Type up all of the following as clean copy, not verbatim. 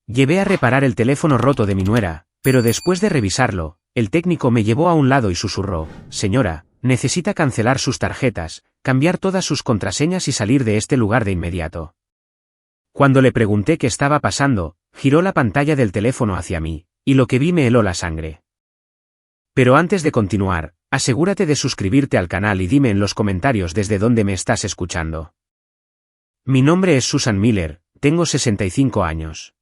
Llevé a reparar el teléfono roto de mi nuera, pero después de revisarlo, el técnico me llevó a un lado y susurró: «Señora, necesita cancelar sus tarjetas, cambiar todas sus contraseñas y salir de este lugar de inmediato». Cuando le pregunté qué estaba pasando, giró la pantalla del teléfono hacia mí, y lo que vi me heló la sangre. Pero antes de continuar, asegúrate de suscribirte al canal y dime en los comentarios desde dónde me estás escuchando. Mi nombre es Susan Miller, tengo 65 años.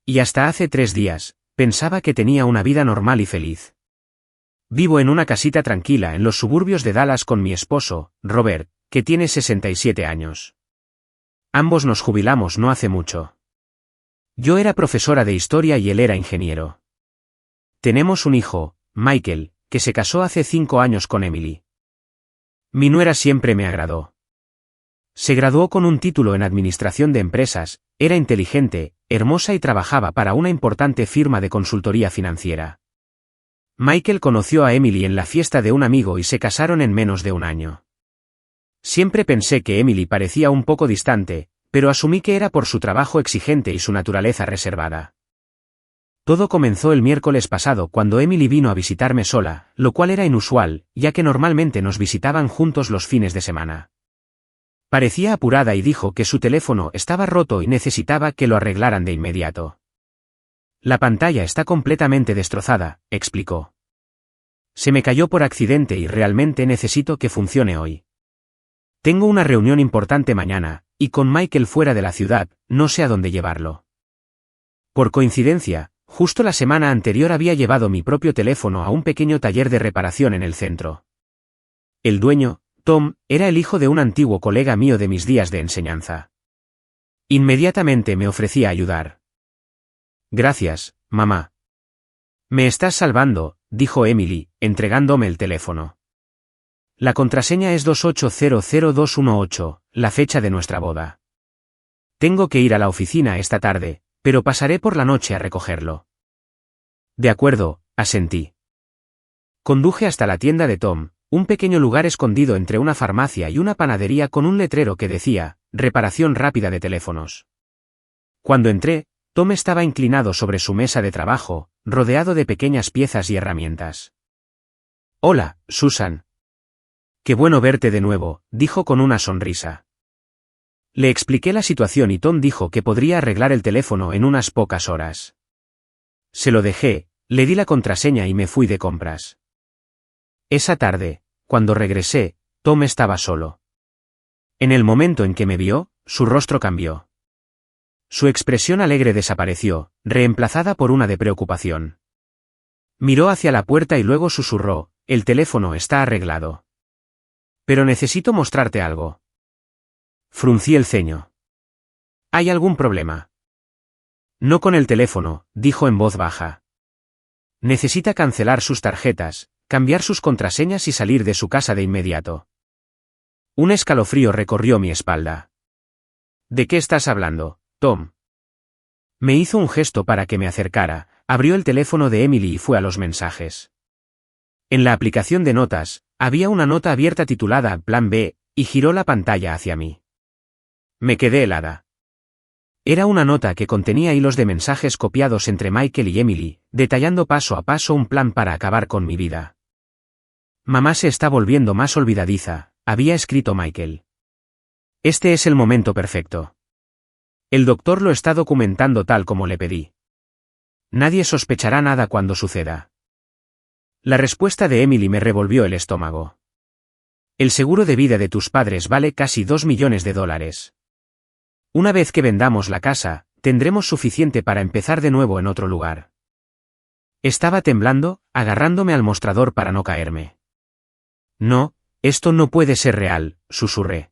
Y hasta hace 3 días, pensaba que tenía una vida normal y feliz. Vivo en una casita tranquila en los suburbios de Dallas con mi esposo, Robert, que tiene 67 años. Ambos nos jubilamos no hace mucho. Yo era profesora de historia y él era ingeniero. Tenemos un hijo, Michael, que se casó hace 5 años con Emily. Mi nuera siempre me agradó. Se graduó con un título en administración de empresas, era inteligente, hermosa y trabajaba para una importante firma de consultoría financiera. Michael conoció a Emily en la fiesta de un amigo y se casaron en menos de un año. Siempre pensé que Emily parecía un poco distante, pero asumí que era por su trabajo exigente y su naturaleza reservada. Todo comenzó el miércoles pasado cuando Emily vino a visitarme sola, lo cual era inusual, ya que normalmente nos visitaban juntos los fines de semana. Parecía apurada y dijo que su teléfono estaba roto y necesitaba que lo arreglaran de inmediato. La pantalla está completamente destrozada, explicó. Se me cayó por accidente y realmente necesito que funcione hoy. Tengo una reunión importante mañana, y con Michael fuera de la ciudad, no sé a dónde llevarlo. Por coincidencia, justo la semana anterior había llevado mi propio teléfono a un pequeño taller de reparación en el centro. El dueño, Tom, era el hijo de un antiguo colega mío de mis días de enseñanza. Inmediatamente me ofrecí a ayudar. Gracias, mamá. Me estás salvando, dijo Emily, entregándome el teléfono. La contraseña es 2800218, la fecha de nuestra boda. Tengo que ir a la oficina esta tarde, pero pasaré por la noche a recogerlo. De acuerdo, asentí. Conduje hasta la tienda de Tom, un pequeño lugar escondido entre una farmacia y una panadería con un letrero que decía, reparación rápida de teléfonos. Cuando entré, Tom estaba inclinado sobre su mesa de trabajo, rodeado de pequeñas piezas y herramientas. Hola, Susan. Qué bueno verte de nuevo, dijo con una sonrisa. Le expliqué la situación y Tom dijo que podría arreglar el teléfono en unas pocas horas. Se lo dejé, le di la contraseña y me fui de compras. Esa tarde, cuando regresé, Tom estaba solo. En el momento en que me vio, su rostro cambió. Su expresión alegre desapareció, reemplazada por una de preocupación. Miró hacia la puerta y luego susurró: «El teléfono está arreglado. Pero necesito mostrarte algo». Fruncí el ceño. ¿Hay algún problema? No con el teléfono, dijo en voz baja. Necesita cancelar sus tarjetas, cambiar sus contraseñas y salir de su casa de inmediato. Un escalofrío recorrió mi espalda. ¿De qué estás hablando, Tom? Me hizo un gesto para que me acercara, abrió el teléfono de Emily y fue a los mensajes. En la aplicación de notas, había una nota abierta titulada Plan B, y giró la pantalla hacia mí. Me quedé helada. Era una nota que contenía hilos de mensajes copiados entre Michael y Emily, detallando paso a paso un plan para acabar con mi vida. Mamá se está volviendo más olvidadiza, había escrito Michael. Este es el momento perfecto. El doctor lo está documentando tal como le pedí. Nadie sospechará nada cuando suceda. La respuesta de Emily me revolvió el estómago. El seguro de vida de tus padres vale casi $2 millones. Una vez que vendamos la casa, tendremos suficiente para empezar de nuevo en otro lugar. Estaba temblando, agarrándome al mostrador para no caerme. No, esto no puede ser real, susurré.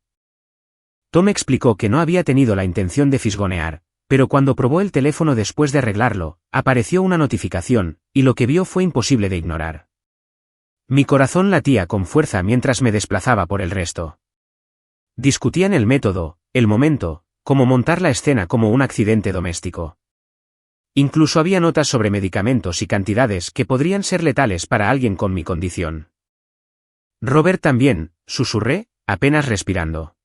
Tom explicó que no había tenido la intención de fisgonear, pero cuando probó el teléfono después de arreglarlo, apareció una notificación, y lo que vio fue imposible de ignorar. Mi corazón latía con fuerza mientras me desplazaba por el resto. Discutían el método, el momento, cómo montar la escena como un accidente doméstico. Incluso había notas sobre medicamentos y cantidades que podrían ser letales para alguien con mi condición. Robert también, susurré, apenas respirando.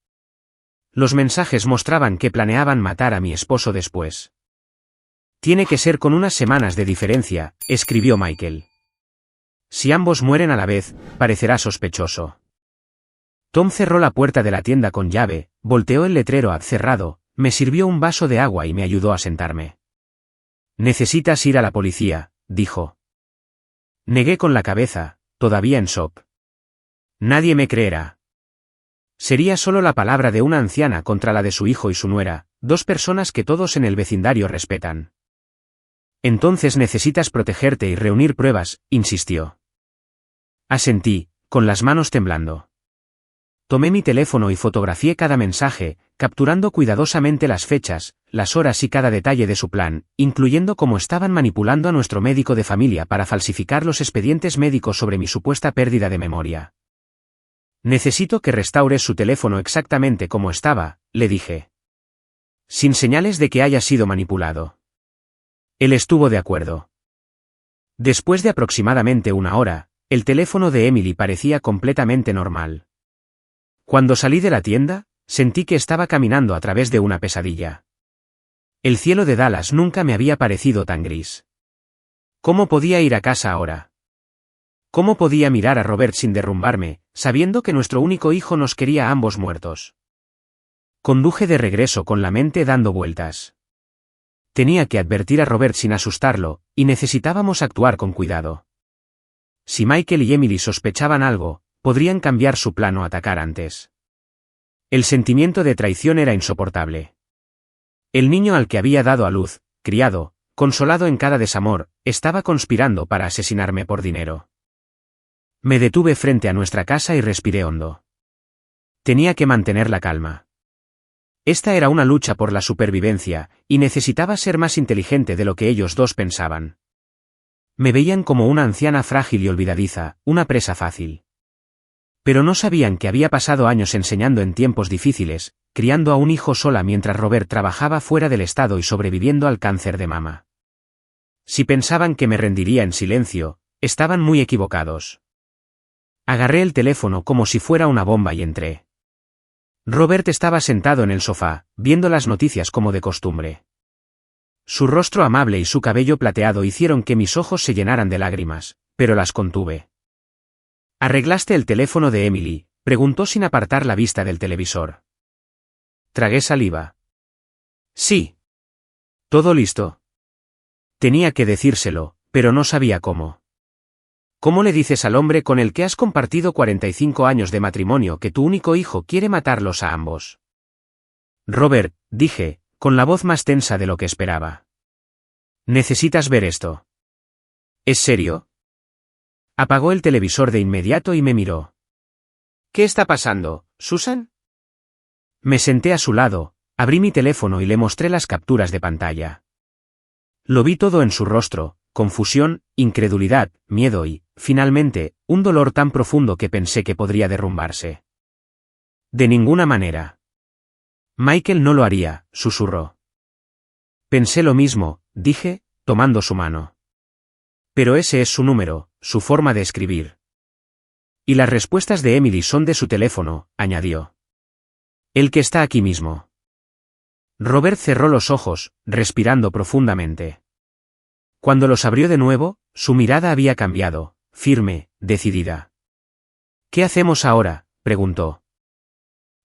Los mensajes mostraban que planeaban matar a mi esposo después. Tiene que ser con unas semanas de diferencia, escribió Michael. Si ambos mueren a la vez, parecerá sospechoso. Tom cerró la puerta de la tienda con llave, volteó el letrero cerrado, me sirvió un vaso de agua y me ayudó a sentarme. Necesitas ir a la policía, dijo. Negué con la cabeza, todavía en shock. Nadie me creerá. Sería solo la palabra de una anciana contra la de su hijo y su nuera, dos personas que todos en el vecindario respetan. Entonces necesitas protegerte y reunir pruebas, insistió. Asentí, con las manos temblando. Tomé mi teléfono y fotografié cada mensaje, capturando cuidadosamente las fechas, las horas y cada detalle de su plan, incluyendo cómo estaban manipulando a nuestro médico de familia para falsificar los expedientes médicos sobre mi supuesta pérdida de memoria. Necesito que restaures su teléfono exactamente como estaba, le dije. Sin señales de que haya sido manipulado. Él estuvo de acuerdo. Después de aproximadamente una hora, el teléfono de Emily parecía completamente normal. Cuando salí de la tienda, sentí que estaba caminando a través de una pesadilla. El cielo de Dallas nunca me había parecido tan gris. ¿Cómo podía ir a casa ahora? ¿Cómo podía mirar a Robert sin derrumbarme, sabiendo que nuestro único hijo nos quería a ambos muertos? Conduje de regreso con la mente dando vueltas. Tenía que advertir a Robert sin asustarlo, y necesitábamos actuar con cuidado. Si Michael y Emily sospechaban algo, podrían cambiar su plan o atacar antes. El sentimiento de traición era insoportable. El niño al que había dado a luz, criado, consolado en cada desamor, estaba conspirando para asesinarme por dinero. Me detuve frente a nuestra casa y respiré hondo. Tenía que mantener la calma. Esta era una lucha por la supervivencia, y necesitaba ser más inteligente de lo que ellos dos pensaban. Me veían como una anciana frágil y olvidadiza, una presa fácil. Pero no sabían que había pasado años enseñando en tiempos difíciles, criando a un hijo sola mientras Robert trabajaba fuera del estado y sobreviviendo al cáncer de mama. Si pensaban que me rendiría en silencio, estaban muy equivocados. Agarré el teléfono como si fuera una bomba y entré. Robert estaba sentado en el sofá, viendo las noticias como de costumbre. Su rostro amable y su cabello plateado hicieron que mis ojos se llenaran de lágrimas, pero las contuve. ¿Arreglaste el teléfono de Emily?, preguntó sin apartar la vista del televisor. Tragué saliva. Sí. ¿Todo listo? Tenía que decírselo, pero no sabía cómo. ¿Cómo le dices al hombre con el que has compartido 45 años de matrimonio que tu único hijo quiere matarlos a ambos? Robert, dije, con la voz más tensa de lo que esperaba. Necesitas ver esto. ¿Es serio? Apagó el televisor de inmediato y me miró. ¿Qué está pasando, Susan? Me senté a su lado, abrí mi teléfono y le mostré las capturas de pantalla. Lo vi todo en su rostro, confusión, incredulidad, miedo y, finalmente, un dolor tan profundo que pensé que podría derrumbarse. De ninguna manera. Michael no lo haría, susurró. Pensé lo mismo, dije, tomando su mano. Pero ese es su número, su forma de escribir. Y las respuestas de Emily son de su teléfono, añadió. El que está aquí mismo. Robert cerró los ojos, respirando profundamente. Cuando los abrió de nuevo, su mirada había cambiado, firme, decidida. ¿Qué hacemos ahora?, preguntó.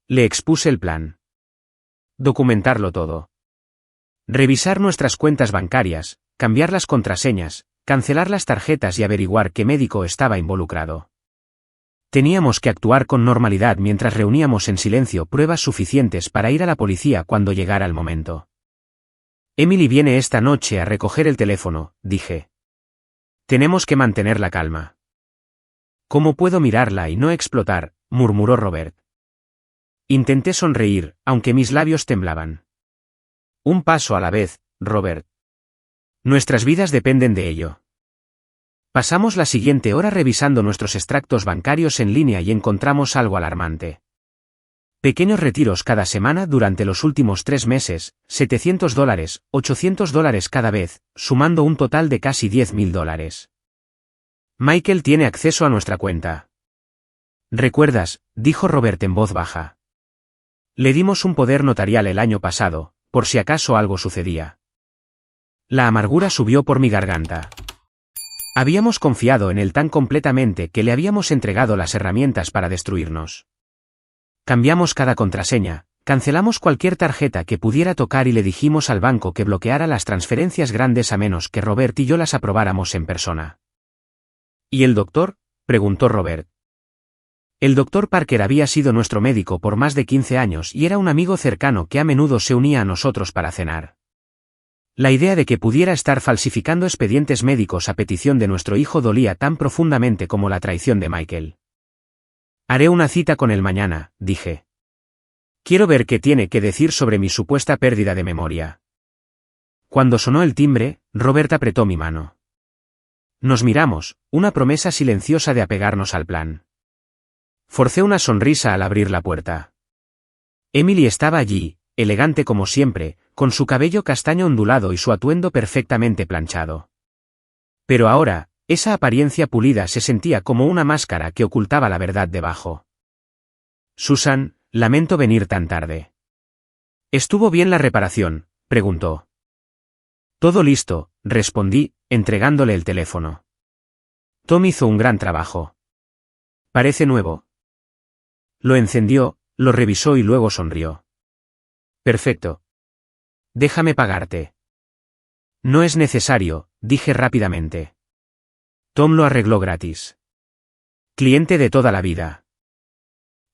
Le expuse el plan. Documentarlo todo. Revisar nuestras cuentas bancarias, cambiar las contraseñas, cancelar las tarjetas y averiguar qué médico estaba involucrado. Teníamos que actuar con normalidad mientras reuníamos en silencio pruebas suficientes para ir a la policía cuando llegara el momento. Emily viene esta noche a recoger el teléfono, dije. Tenemos que mantener la calma. ¿Cómo puedo mirarla y no explotar?, murmuró Robert. Intenté sonreír, aunque mis labios temblaban. Un paso a la vez, Robert. Nuestras vidas dependen de ello. Pasamos la siguiente hora revisando nuestros extractos bancarios en línea y encontramos algo alarmante. Pequeños retiros cada semana durante los últimos 3 meses, $700, $800 cada vez, sumando un total de casi $10,000. Michael tiene acceso a nuestra cuenta. ¿Recuerdas?, dijo Robert en voz baja. Le dimos un poder notarial el año pasado, por si acaso algo sucedía. La amargura subió por mi garganta. Habíamos confiado en él tan completamente que le habíamos entregado las herramientas para destruirnos. Cambiamos cada contraseña, cancelamos cualquier tarjeta que pudiera tocar y le dijimos al banco que bloqueara las transferencias grandes a menos que Robert y yo las aprobáramos en persona. ¿Y el doctor?, preguntó Robert. El doctor Parker había sido nuestro médico por más de 15 años y era un amigo cercano que a menudo se unía a nosotros para cenar. La idea de que pudiera estar falsificando expedientes médicos a petición de nuestro hijo dolía tan profundamente como la traición de Michael. Haré una cita con él mañana, dije. Quiero ver qué tiene que decir sobre mi supuesta pérdida de memoria. Cuando sonó el timbre, Robert apretó mi mano. Nos miramos, una promesa silenciosa de apegarnos al plan. Forcé una sonrisa al abrir la puerta. Emily estaba allí, elegante como siempre, con su cabello castaño ondulado y su atuendo perfectamente planchado. Pero ahora, esa apariencia pulida se sentía como una máscara que ocultaba la verdad debajo. Susan, lamento venir tan tarde. ¿Estuvo bien la reparación?, preguntó. Todo listo, respondí, entregándole el teléfono. Tom hizo un gran trabajo. ¿Parece nuevo? Lo encendió, lo revisó y luego sonrió. Perfecto. Déjame pagarte. No es necesario, dije rápidamente. Tom lo arregló gratis. Cliente de toda la vida.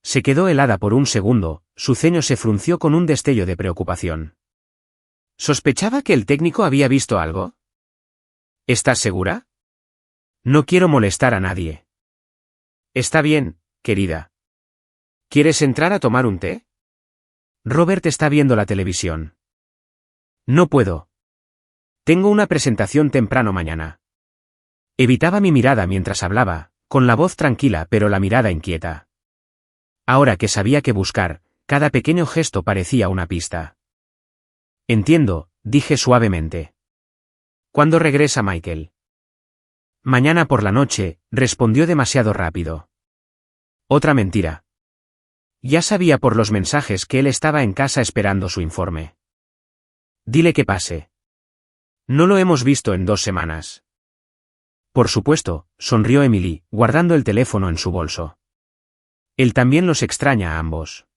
Se quedó helada por un segundo, su ceño se frunció con un destello de preocupación. ¿Sospechaba que el técnico había visto algo? ¿Estás segura? No quiero molestar a nadie. Está bien, querida. ¿Quieres entrar a tomar un té? Robert está viendo la televisión. No puedo. Tengo una presentación temprano mañana. Evitaba mi mirada mientras hablaba, con la voz tranquila pero la mirada inquieta. Ahora que sabía qué buscar, cada pequeño gesto parecía una pista. Entiendo, dije suavemente. ¿Cuándo regresa Michael? Mañana por la noche, respondió demasiado rápido. Otra mentira. Ya sabía por los mensajes que él estaba en casa esperando su informe. Dile que pase. No lo hemos visto en 2 semanas. Por supuesto, sonrió Emily, guardando el teléfono en su bolso. Él también los extraña a ambos.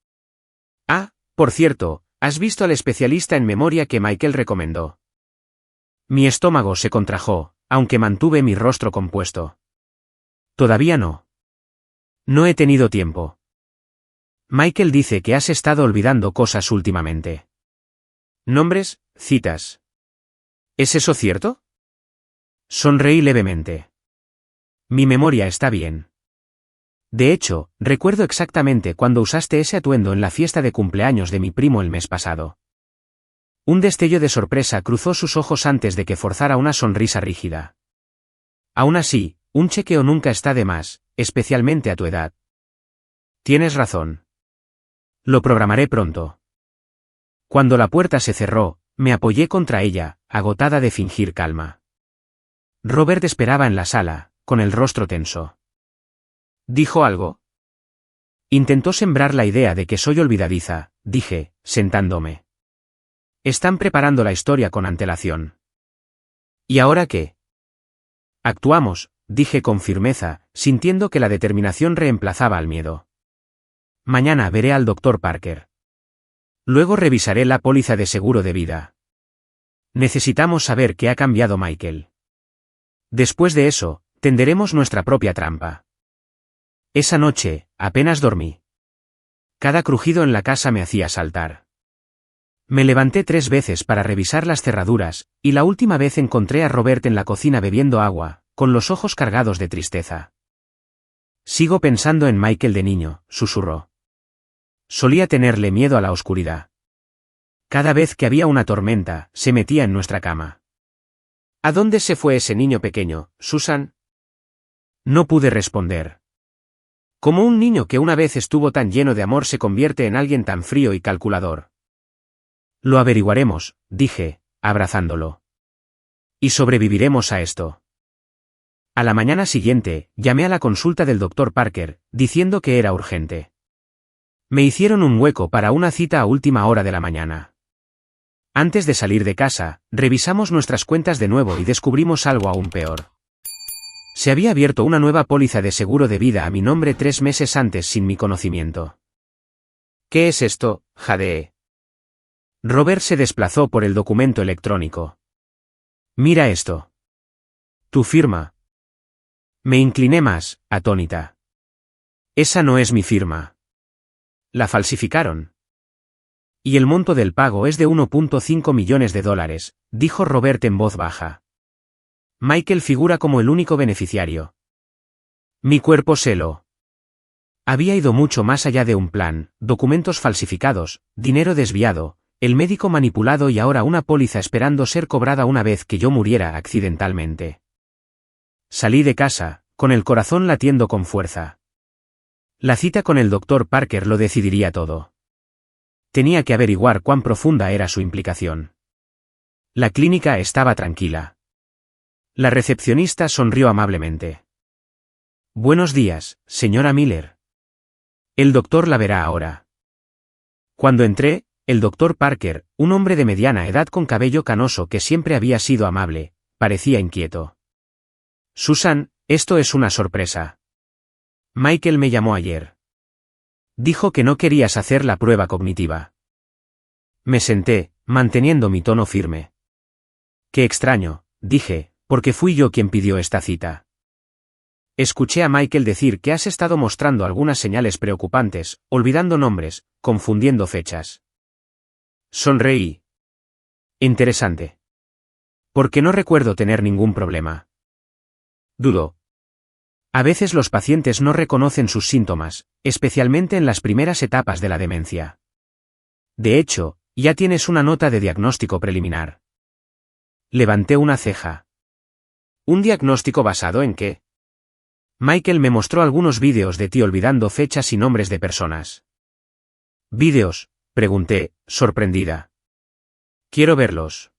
Ah, por cierto, ¿has visto al especialista en memoria que Michael recomendó? Mi estómago se contrajo, aunque mantuve mi rostro compuesto. Todavía no. No he tenido tiempo. Michael dice que has estado olvidando cosas últimamente. Nombres, citas. ¿Es eso cierto? Sonreí levemente. Mi memoria está bien. De hecho, recuerdo exactamente cuando usaste ese atuendo en la fiesta de cumpleaños de mi primo el mes pasado. Un destello de sorpresa cruzó sus ojos antes de que forzara una sonrisa rígida. Aún así, un chequeo nunca está de más, especialmente a tu edad. Tienes razón. Lo programaré pronto. Cuando la puerta se cerró, me apoyé contra ella, agotada de fingir calma. Robert esperaba en la sala, con el rostro tenso. ¿Dijo algo? Intentó sembrar la idea de que soy olvidadiza, dije, sentándome. Están preparando la historia con antelación. ¿Y ahora qué? Actuamos, dije con firmeza, sintiendo que la determinación reemplazaba al miedo. Mañana veré al doctor Parker. Luego revisaré la póliza de seguro de vida. Necesitamos saber qué ha cambiado Michael. Después de eso, tenderemos nuestra propia trampa. Esa noche, apenas dormí. Cada crujido en la casa me hacía saltar. Me levanté 3 veces para revisar las cerraduras, y la última vez encontré a Robert en la cocina bebiendo agua, con los ojos cargados de tristeza. Sigo pensando en Michael de niño, susurró. Solía tenerle miedo a la oscuridad. Cada vez que había una tormenta, se metía en nuestra cama. ¿A dónde se fue ese niño pequeño, Susan? No pude responder. Como un niño que una vez estuvo tan lleno de amor se convierte en alguien tan frío y calculador. Lo averiguaremos, dije, abrazándolo. Y sobreviviremos a esto. A la mañana siguiente, llamé a la consulta del doctor Parker, diciendo que era urgente. Me hicieron un hueco para una cita a última hora de la mañana. Antes de salir de casa, revisamos nuestras cuentas de nuevo y descubrimos algo aún peor. Se había abierto una nueva póliza de seguro de vida a mi nombre 3 meses antes sin mi conocimiento. ¿Qué es esto, Jade? Robert se desplazó por el documento electrónico. Mira esto. Tu firma. Me incliné más, atónita. Esa no es mi firma. La falsificaron. Y el monto del pago es de $1.5 millones, dijo Robert en voz baja. Michael figura como el único beneficiario. Mi cuerpo se lo. Había ido mucho más allá de un plan, documentos falsificados, dinero desviado, el médico manipulado y ahora una póliza esperando ser cobrada una vez que yo muriera accidentalmente. Salí de casa, con el corazón latiendo con fuerza. La cita con el Dr. Parker lo decidiría todo. Tenía que averiguar cuán profunda era su implicación. La clínica estaba tranquila. La recepcionista sonrió amablemente. Buenos días, señora Miller. El doctor la verá ahora. Cuando entré, el Dr. Parker, un hombre de mediana edad con cabello canoso que siempre había sido amable, parecía inquieto. Susan, esto es una sorpresa. Michael me llamó ayer. Dijo que no querías hacer la prueba cognitiva. Me senté, manteniendo mi tono firme. Qué extraño, dije, porque fui yo quien pidió esta cita. Escuché a Michael decir que has estado mostrando algunas señales preocupantes, olvidando nombres, confundiendo fechas. Sonreí. Interesante. Porque no recuerdo tener ningún problema. Dudo. A veces los pacientes no reconocen sus síntomas, especialmente en las primeras etapas de la demencia. De hecho, ya tienes una nota de diagnóstico preliminar. Levanté una ceja. ¿Un diagnóstico basado en qué? Michael me mostró algunos vídeos de ti olvidando fechas y nombres de personas. ¿Vídeos? Pregunté, sorprendida. Quiero verlos.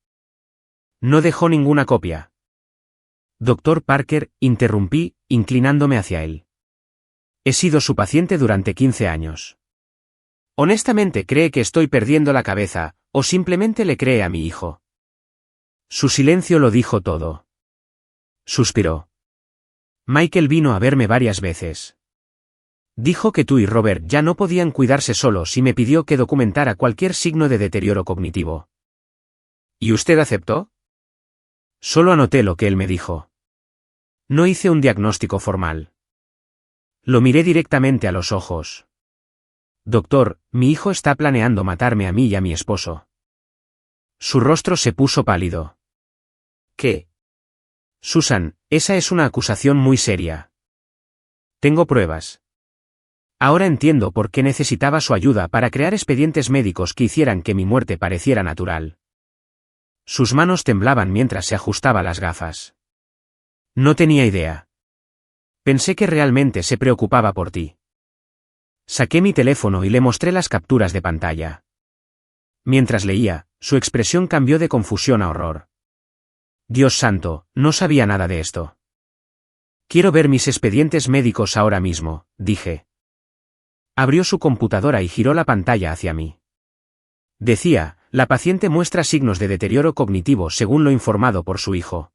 No dejó ninguna copia. Dr. Parker, interrumpí, inclinándome hacia él. He sido su paciente durante 15 años. Honestamente cree que estoy perdiendo la cabeza, o simplemente le cree a mi hijo. Su silencio lo dijo todo. Suspiró. Michael vino a verme varias veces. Dijo que tú y Robert ya no podían cuidarse solos y me pidió que documentara cualquier signo de deterioro cognitivo. ¿Y usted aceptó? Solo anoté lo que él me dijo. No hice un diagnóstico formal. Lo miré directamente a los ojos. Doctor, mi hijo está planeando matarme a mí y a mi esposo. Su rostro se puso pálido. ¿Qué? Susan, esa es una acusación muy seria. Tengo pruebas. Ahora entiendo por qué necesitaba su ayuda para crear expedientes médicos que hicieran que mi muerte pareciera natural. Sus manos temblaban mientras se ajustaba las gafas. No tenía idea. Pensé que realmente se preocupaba por ti. Saqué mi teléfono y le mostré las capturas de pantalla. Mientras leía, su expresión cambió de confusión a horror. Dios santo, no sabía nada de esto. Quiero ver mis expedientes médicos ahora mismo, dije. Abrió su computadora y giró la pantalla hacia mí. Decía, la paciente muestra signos de deterioro cognitivo según lo informado por su hijo.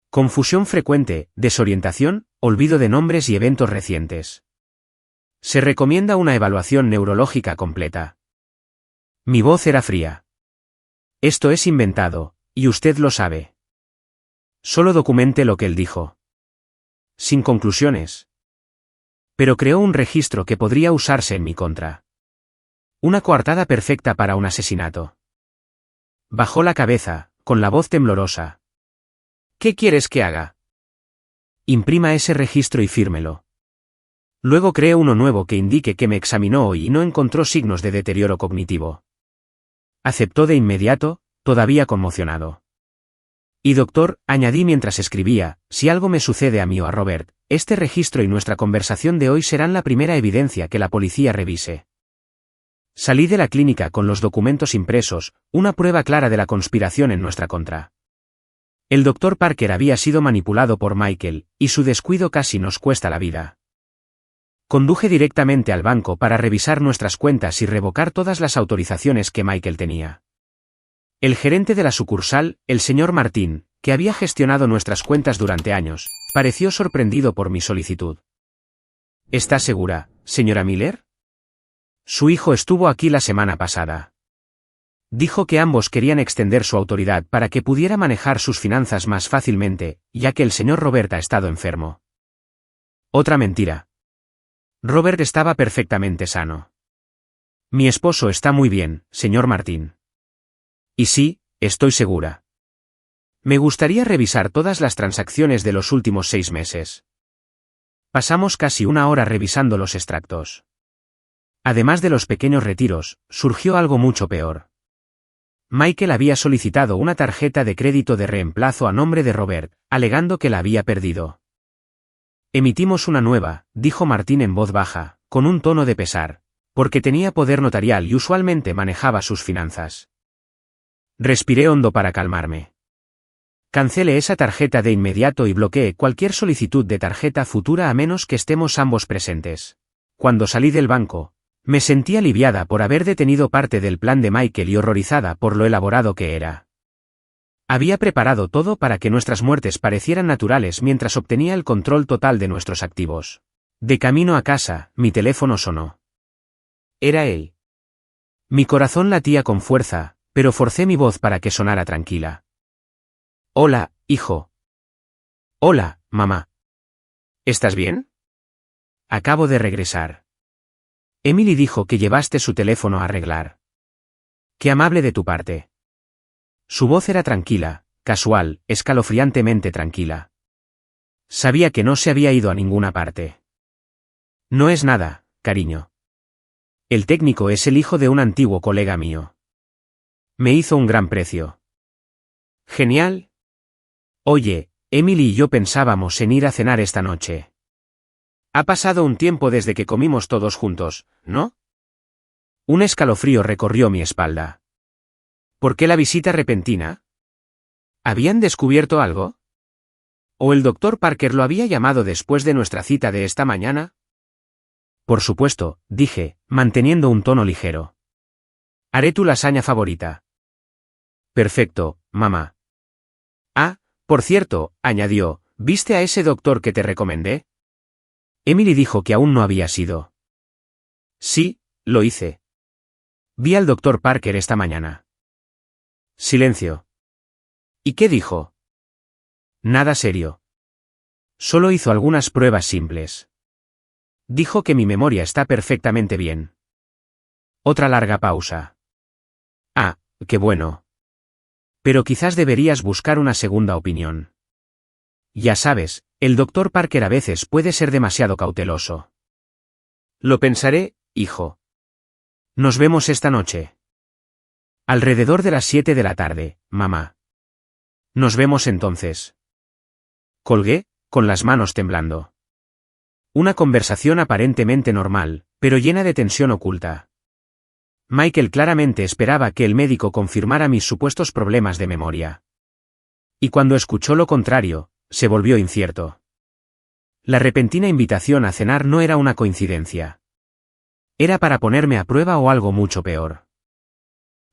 Confusión frecuente, desorientación, olvido de nombres y eventos recientes. Se recomienda una evaluación neurológica completa. Mi voz era fría. Esto es inventado, y usted lo sabe. Solo documente lo que él dijo. Sin conclusiones. Pero creó un registro que podría usarse en mi contra. Una coartada perfecta para un asesinato. Bajó la cabeza, con la voz temblorosa. ¿Qué quieres que haga? Imprima ese registro y fírmelo. Luego cree uno nuevo que indique que me examinó hoy y no encontró signos de deterioro cognitivo. Aceptó de inmediato, todavía conmocionado. Y doctor, añadí mientras escribía, si algo me sucede a mí o a Robert, este registro y nuestra conversación de hoy serán la primera evidencia que la policía revise. Salí de la clínica con los documentos impresos, una prueba clara de la conspiración en nuestra contra. El Dr. Parker había sido manipulado por Michael, y su descuido casi nos cuesta la vida. Conduje directamente al banco para revisar nuestras cuentas y revocar todas las autorizaciones que Michael tenía. El gerente de la sucursal, el señor Martín, que había gestionado nuestras cuentas durante años, pareció sorprendido por mi solicitud. ¿Está segura, señora Miller? Su hijo estuvo aquí la semana pasada. Dijo que ambos querían extender su autoridad para que pudiera manejar sus finanzas más fácilmente, ya que el señor Robert ha estado enfermo. Otra mentira. Robert estaba perfectamente sano. Mi esposo está muy bien, señor Martín. Y sí, estoy segura. Me gustaría revisar todas las transacciones de los últimos 6 meses. Pasamos casi 1 hora revisando los extractos. Además de los pequeños retiros, surgió algo mucho peor. Michael había solicitado una tarjeta de crédito de reemplazo a nombre de Robert, alegando que la había perdido. Emitimos una nueva, dijo Martín en voz baja, con un tono de pesar, porque tenía poder notarial y usualmente manejaba sus finanzas. Respiré hondo para calmarme. Cancele esa tarjeta de inmediato y bloqueé cualquier solicitud de tarjeta futura a menos que estemos ambos presentes. Cuando salí del banco, me sentí aliviada por haber detenido parte del plan de Michael y horrorizada por lo elaborado que era. Había preparado todo para que nuestras muertes parecieran naturales mientras obtenía el control total de nuestros activos. De camino a casa, mi teléfono sonó. Era él. Mi corazón latía con fuerza, pero forcé mi voz para que sonara tranquila. Hola, hijo. Hola, mamá. ¿Estás bien? Acabo de regresar. Emily dijo que llevaste su teléfono a arreglar. Qué amable de tu parte. Su voz era tranquila, casual, escalofriantemente tranquila. Sabía que no se había ido a ninguna parte. No es nada, cariño. El técnico es el hijo de un antiguo colega mío. Me hizo un gran precio. Genial. Oye, Emily y yo pensábamos en ir a cenar esta noche. Ha pasado un tiempo desde que comimos todos juntos, ¿no? Un escalofrío recorrió mi espalda. ¿Por qué la visita repentina? ¿Habían descubierto algo? ¿O el doctor Parker lo había llamado después de nuestra cita de esta mañana? Por supuesto, dije, manteniendo un tono ligero. Haré tu lasaña favorita. Perfecto, mamá. Ah, por cierto, añadió, ¿viste a ese doctor que te recomendé? Emily dijo que aún no había sido. Sí, lo hice. Vi al doctor Parker esta mañana. Silencio. ¿Y qué dijo? Nada serio. Solo hizo algunas pruebas simples. Dijo que mi memoria está perfectamente bien. Otra larga pausa. Ah, qué bueno. Pero quizás deberías buscar una segunda opinión. Ya sabes, el doctor Parker a veces puede ser demasiado cauteloso. Lo pensaré, hijo. Nos vemos esta noche. Alrededor de las 7 de la tarde, mamá. Nos vemos entonces. Colgué, con las manos temblando. Una conversación aparentemente normal, pero llena de tensión oculta. Michael claramente esperaba que el médico confirmara mis supuestos problemas de memoria. Y cuando escuchó lo contrario, se volvió incierto. La repentina invitación a cenar no era una coincidencia. Era para ponerme a prueba o algo mucho peor.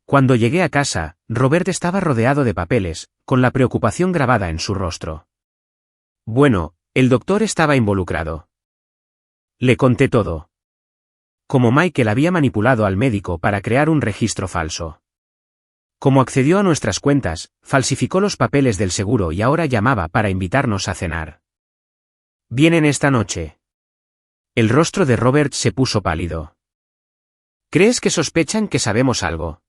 Cuando llegué a casa, Robert estaba rodeado de papeles, con la preocupación grabada en su rostro. Bueno, el doctor estaba involucrado. Le conté todo. Cómo Michael había manipulado al médico para crear un registro falso. Cómo accedió a nuestras cuentas, falsificó los papeles del seguro y ahora llamaba para invitarnos a cenar. ¿Vienen esta noche? El rostro de Robert se puso pálido. ¿Crees que sospechan que sabemos algo?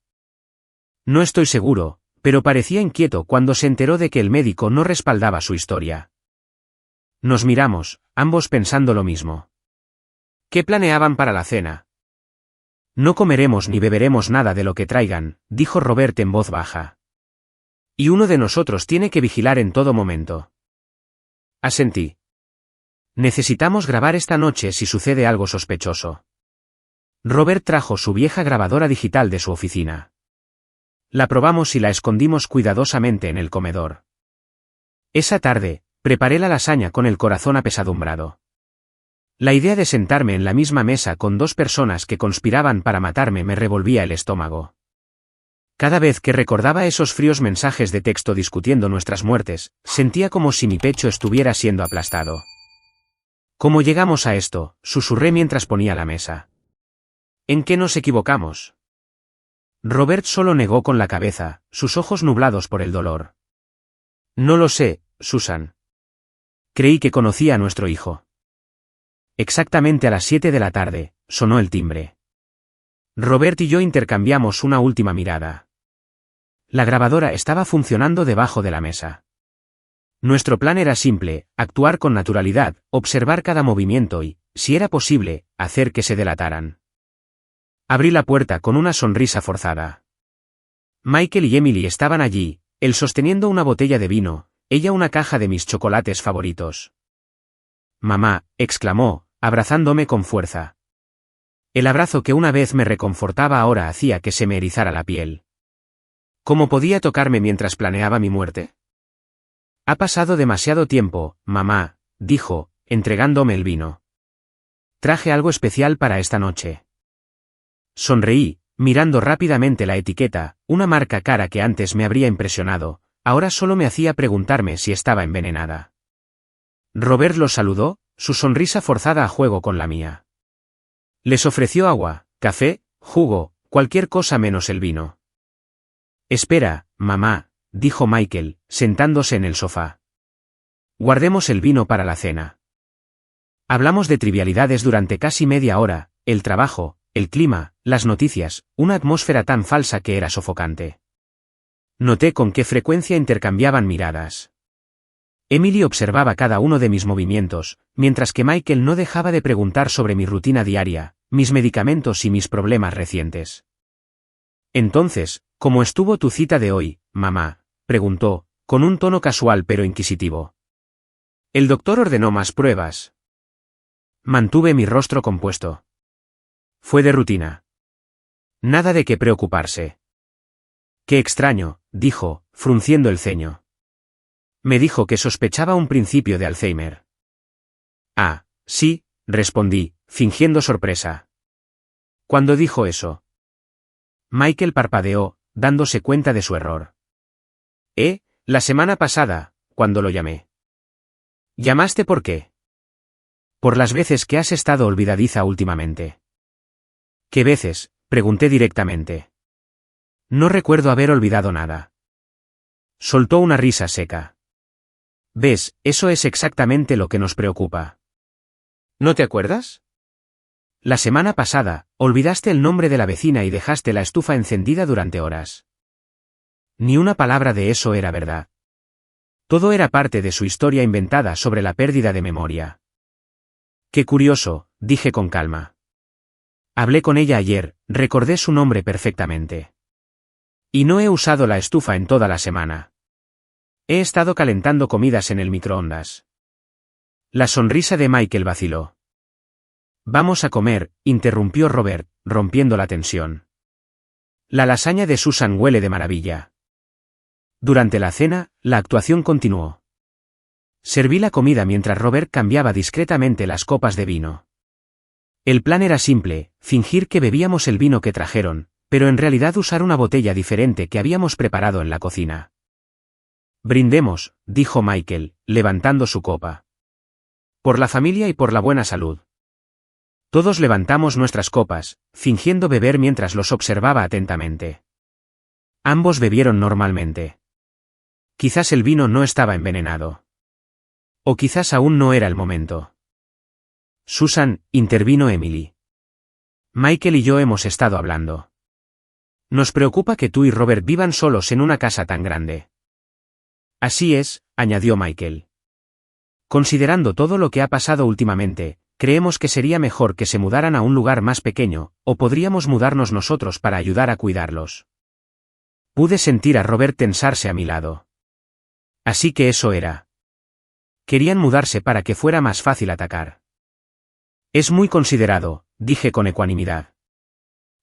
No estoy seguro, pero parecía inquieto cuando se enteró de que el médico no respaldaba su historia. Nos miramos, ambos pensando lo mismo. ¿Qué planeaban para la cena? No comeremos ni beberemos nada de lo que traigan, dijo Robert en voz baja. Y uno de nosotros tiene que vigilar en todo momento. Asentí. Necesitamos grabar esta noche si sucede algo sospechoso. Robert trajo su vieja grabadora digital de su oficina. La probamos y la escondimos cuidadosamente en el comedor. Esa tarde, preparé la lasaña con el corazón apesadumbrado. La idea de sentarme en la misma mesa con 2 personas que conspiraban para matarme me revolvía el estómago. Cada vez que recordaba esos fríos mensajes de texto discutiendo nuestras muertes, sentía como si mi pecho estuviera siendo aplastado. ¿Cómo llegamos a esto?, susurré mientras ponía la mesa. ¿En qué nos equivocamos? Robert solo negó con la cabeza, sus ojos nublados por el dolor. No lo sé, Susan. Creí que conocía a nuestro hijo. Exactamente a las 7 de la tarde, sonó el timbre. Robert y yo intercambiamos una última mirada. La grabadora estaba funcionando debajo de la mesa. Nuestro plan era simple, actuar con naturalidad, observar cada movimiento y, si era posible, hacer que se delataran. Abrí la puerta con una sonrisa forzada. Michael y Emily estaban allí, él sosteniendo una botella de vino, ella una caja de mis chocolates favoritos. Mamá, exclamó, abrazándome con fuerza. El abrazo que una vez me reconfortaba ahora hacía que se me erizara la piel. ¿Cómo podía tocarme mientras planeaba mi muerte? Ha pasado demasiado tiempo, mamá, dijo, entregándome el vino. Traje algo especial para esta noche. Sonreí, mirando rápidamente la etiqueta, una marca cara que antes me habría impresionado, ahora solo me hacía preguntarme si estaba envenenada. Robert los saludó, su sonrisa forzada a juego con la mía. Les ofreció agua, café, jugo, cualquier cosa menos el vino. Espera, mamá, dijo Michael, sentándose en el sofá. Guardemos el vino para la cena. Hablamos de trivialidades durante casi media hora, el trabajo, el clima, las noticias, una atmósfera tan falsa que era sofocante. Noté con qué frecuencia intercambiaban miradas. Emily observaba cada uno de mis movimientos, mientras que Michael no dejaba de preguntar sobre mi rutina diaria, mis medicamentos y mis problemas recientes. Entonces, ¿cómo estuvo tu cita de hoy, mamá?, preguntó, con un tono casual pero inquisitivo. El doctor ordenó más pruebas. Mantuve mi rostro compuesto. Fue de rutina. Nada de qué preocuparse. Qué extraño, dijo, frunciendo el ceño. Me dijo que sospechaba un principio de Alzheimer. Ah, sí, respondí, fingiendo sorpresa. ¿Cuándo dijo eso? Michael parpadeó, dándose cuenta de su error. La semana pasada, cuando lo llamé. ¿Llamaste por qué? Por las veces que has estado olvidadiza últimamente. ¿Qué veces?, pregunté directamente. No recuerdo haber olvidado nada. Soltó una risa seca. ¿Ves? Eso es exactamente lo que nos preocupa. ¿No te acuerdas? La semana pasada, olvidaste el nombre de la vecina y dejaste la estufa encendida durante horas. Ni una palabra de eso era verdad. Todo era parte de su historia inventada sobre la pérdida de memoria. Qué curioso, dije con calma. Hablé con ella ayer, recordé su nombre perfectamente. Y no he usado la estufa en toda la semana. He estado calentando comidas en el microondas. La sonrisa de Michael vaciló. Vamos a comer, interrumpió Robert, rompiendo la tensión. La lasaña de Susan huele de maravilla. Durante la cena, la actuación continuó. Serví la comida mientras Robert cambiaba discretamente las copas de vino. El plan era simple, fingir que bebíamos el vino que trajeron, pero en realidad usar una botella diferente que habíamos preparado en la cocina. Brindemos, dijo Michael, levantando su copa. Por la familia y por la buena salud. Todos levantamos nuestras copas, fingiendo beber mientras los observaba atentamente. Ambos bebieron normalmente. Quizás el vino no estaba envenenado. O quizás aún no era el momento. Susan, intervino Emily. Michael y yo hemos estado hablando. Nos preocupa que tú y Robert vivan solos en una casa tan grande. Así es, añadió Michael. Considerando todo lo que ha pasado últimamente, creemos que sería mejor que se mudaran a un lugar más pequeño, o podríamos mudarnos nosotros para ayudar a cuidarlos. Pude sentir a Robert tensarse a mi lado. Así que eso era. Querían mudarse para que fuera más fácil atacar. Es muy considerado, dije con ecuanimidad.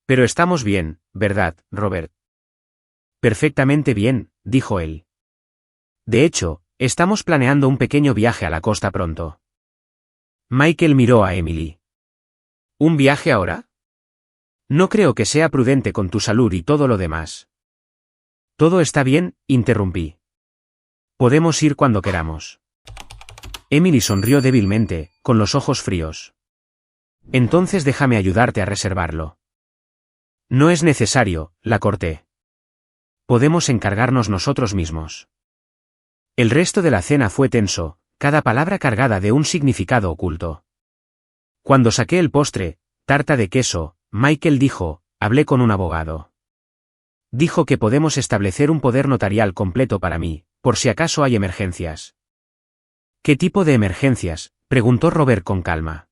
Pero estamos bien, ¿verdad, Robert? Perfectamente bien, dijo él. De hecho, estamos planeando un pequeño viaje a la costa pronto. Michael miró a Emily. ¿Un viaje ahora? No creo que sea prudente con tu salud y todo lo demás. Todo está bien, interrumpí. Podemos ir cuando queramos. Emily sonrió débilmente, con los ojos fríos. Entonces déjame ayudarte a reservarlo. No es necesario, la corté. Podemos encargarnos nosotros mismos. El resto de la cena fue tenso, cada palabra cargada de un significado oculto. Cuando saqué el postre, tarta de queso, Michael dijo, hablé con un abogado. Dijo que podemos establecer un poder notarial completo para mí, por si acaso hay emergencias. ¿Qué tipo de emergencias?, preguntó Robert con calma.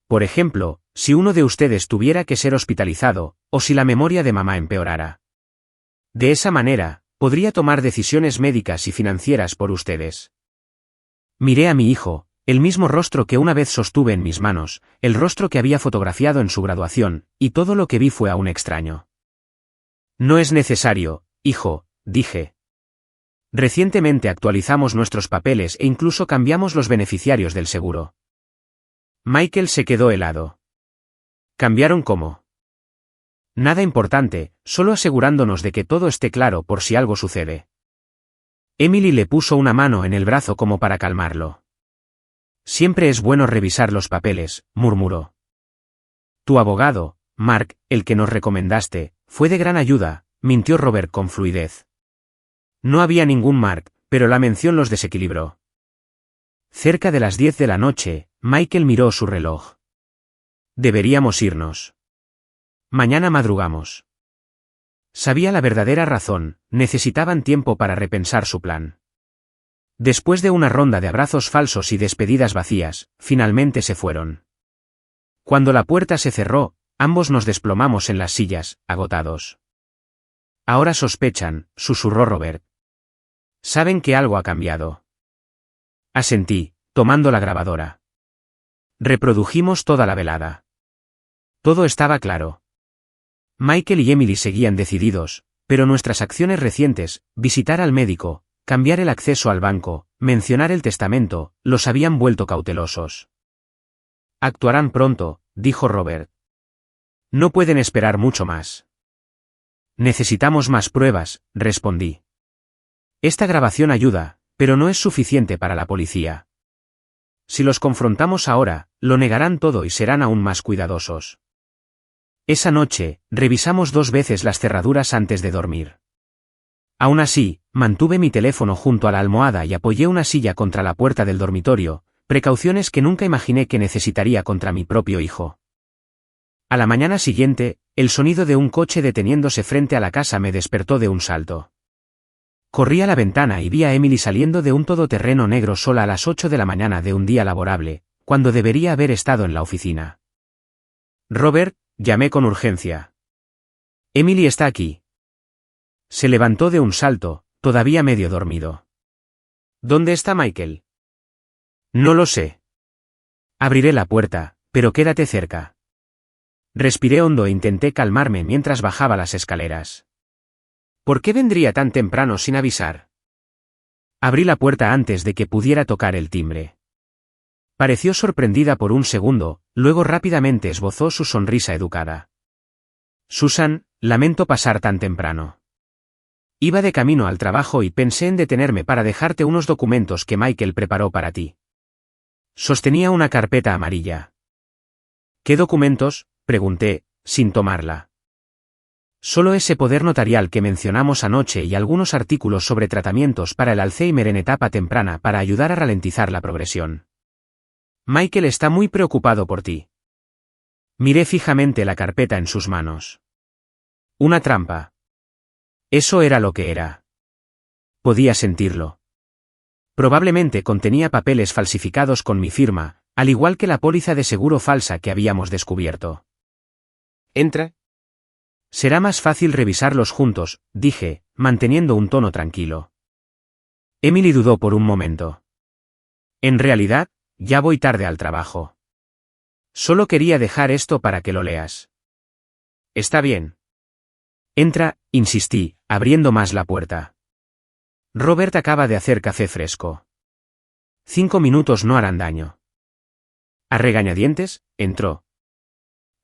Por ejemplo, si uno de ustedes tuviera que ser hospitalizado, o si la memoria de mamá empeorara. De esa manera, podría tomar decisiones médicas y financieras por ustedes. Miré a mi hijo, el mismo rostro que una vez sostuve en mis manos, el rostro que había fotografiado en su graduación, y todo lo que vi fue aún extraño. No es necesario, hijo, dije. Recientemente actualizamos nuestros papeles e incluso cambiamos los beneficiarios del seguro. Michael se quedó helado. ¿Cambiaron cómo? Nada importante, solo asegurándonos de que todo esté claro por si algo sucede. Emily le puso una mano en el brazo como para calmarlo. Siempre es bueno revisar los papeles, murmuró. Tu abogado, Mark, el que nos recomendaste, fue de gran ayuda, mintió Robert con fluidez. No había ningún Mark, pero la mención los desequilibró. Cerca de las 10 de la noche, Michael miró su reloj. Deberíamos irnos. Mañana madrugamos. Sabía la verdadera razón, necesitaban tiempo para repensar su plan. Después de una ronda de abrazos falsos y despedidas vacías, finalmente se fueron. Cuando la puerta se cerró, ambos nos desplomamos en las sillas, agotados. Ahora sospechan, susurró Robert. Saben que algo ha cambiado. Asentí, tomando la grabadora. Reprodujimos toda la velada. Todo estaba claro. Michael y Emily seguían decididos, pero nuestras acciones recientes, visitar al médico, cambiar el acceso al banco, mencionar el testamento, los habían vuelto cautelosos. Actuarán pronto, dijo Robert. No pueden esperar mucho más. Necesitamos más pruebas, respondí. Esta grabación ayuda, pero no es suficiente para la policía. Si los confrontamos ahora, lo negarán todo y serán aún más cuidadosos. Esa noche, revisamos 2 veces las cerraduras antes de dormir. Aún así, mantuve mi teléfono junto a la almohada y apoyé una silla contra la puerta del dormitorio, precauciones que nunca imaginé que necesitaría contra mi propio hijo. A la mañana siguiente, el sonido de un coche deteniéndose frente a la casa me despertó de un salto. Corrí a la ventana y vi a Emily saliendo de un todoterreno negro sola a las 8 de la mañana de un día laborable, cuando debería haber estado en la oficina. Robert, llamé con urgencia. Emily está aquí. Se levantó de un salto, todavía medio dormido. ¿Dónde está Michael? No lo sé. Abriré la puerta, pero quédate cerca. Respiré hondo e intenté calmarme mientras bajaba las escaleras. ¿Por qué vendría tan temprano sin avisar? Abrí la puerta antes de que pudiera tocar el timbre. Pareció sorprendida por un segundo, luego rápidamente esbozó su sonrisa educada. Susan, lamento pasar tan temprano. Iba de camino al trabajo y pensé en detenerme para dejarte unos documentos que Michael preparó para ti. Sostenía una carpeta amarilla. ¿Qué documentos?, pregunté, sin tomarla. Solo ese poder notarial que mencionamos anoche y algunos artículos sobre tratamientos para el Alzheimer en etapa temprana para ayudar a ralentizar la progresión. Michael está muy preocupado por ti. Miré fijamente la carpeta en sus manos. Una trampa. Eso era lo que era. Podía sentirlo. Probablemente contenía papeles falsificados con mi firma, al igual que la póliza de seguro falsa que habíamos descubierto. Entra. Será más fácil revisarlos juntos, dije, manteniendo un tono tranquilo. Emily dudó por un momento. En realidad, ya voy tarde al trabajo. Solo quería dejar esto para que lo leas. Está bien. Entra, insistí, abriendo más la puerta. Robert acaba de hacer café fresco. 5 minutos no harán daño. A regañadientes, entró.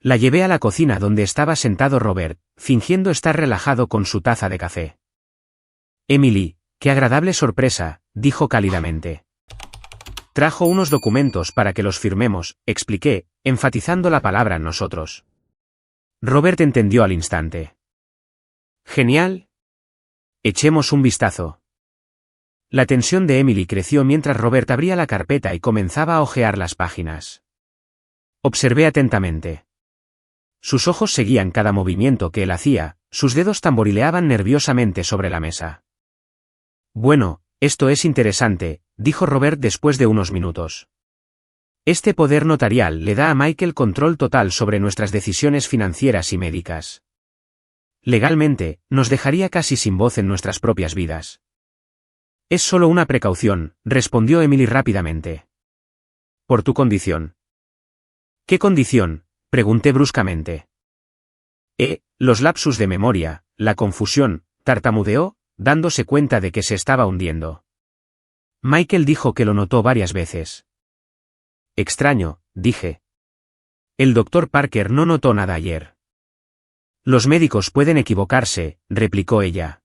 La llevé a la cocina donde estaba sentado Robert, fingiendo estar relajado con su taza de café. Emily, qué agradable sorpresa, dijo cálidamente. Trajo unos documentos para que los firmemos, expliqué, enfatizando la palabra nosotros. Robert entendió al instante. Genial. Echemos un vistazo. La tensión de Emily creció mientras Robert abría la carpeta y comenzaba a hojear las páginas. Observé atentamente. Sus ojos seguían cada movimiento que él hacía, sus dedos tamborileaban nerviosamente sobre la mesa. Bueno, esto es interesante, dijo Robert después de unos minutos. Este poder notarial le da a Michael control total sobre nuestras decisiones financieras y médicas. Legalmente, nos dejaría casi sin voz en nuestras propias vidas. Es solo una precaución, respondió Emily rápidamente. Por tu condición. ¿Qué condición?, pregunté bruscamente. Los lapsus de memoria, la confusión, tartamudeó, dándose cuenta de que se estaba hundiendo. Michael dijo que lo notó varias veces. Extraño, dije. El doctor Parker no notó nada ayer. Los médicos pueden equivocarse, replicó ella.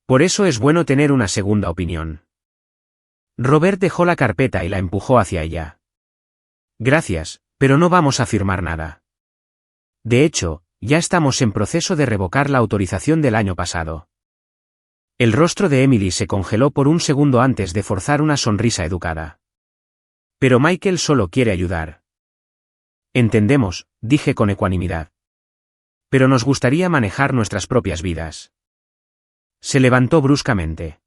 Por eso es bueno tener una segunda opinión. Robert dejó la carpeta y la empujó hacia ella. Gracias, pero no vamos a firmar nada. De hecho, ya estamos en proceso de revocar la autorización del año pasado. El rostro de Emily se congeló por un segundo antes de forzar una sonrisa educada. Pero Michael solo quiere ayudar. Entendemos, dije con ecuanimidad. Pero nos gustaría manejar nuestras propias vidas. Se levantó bruscamente.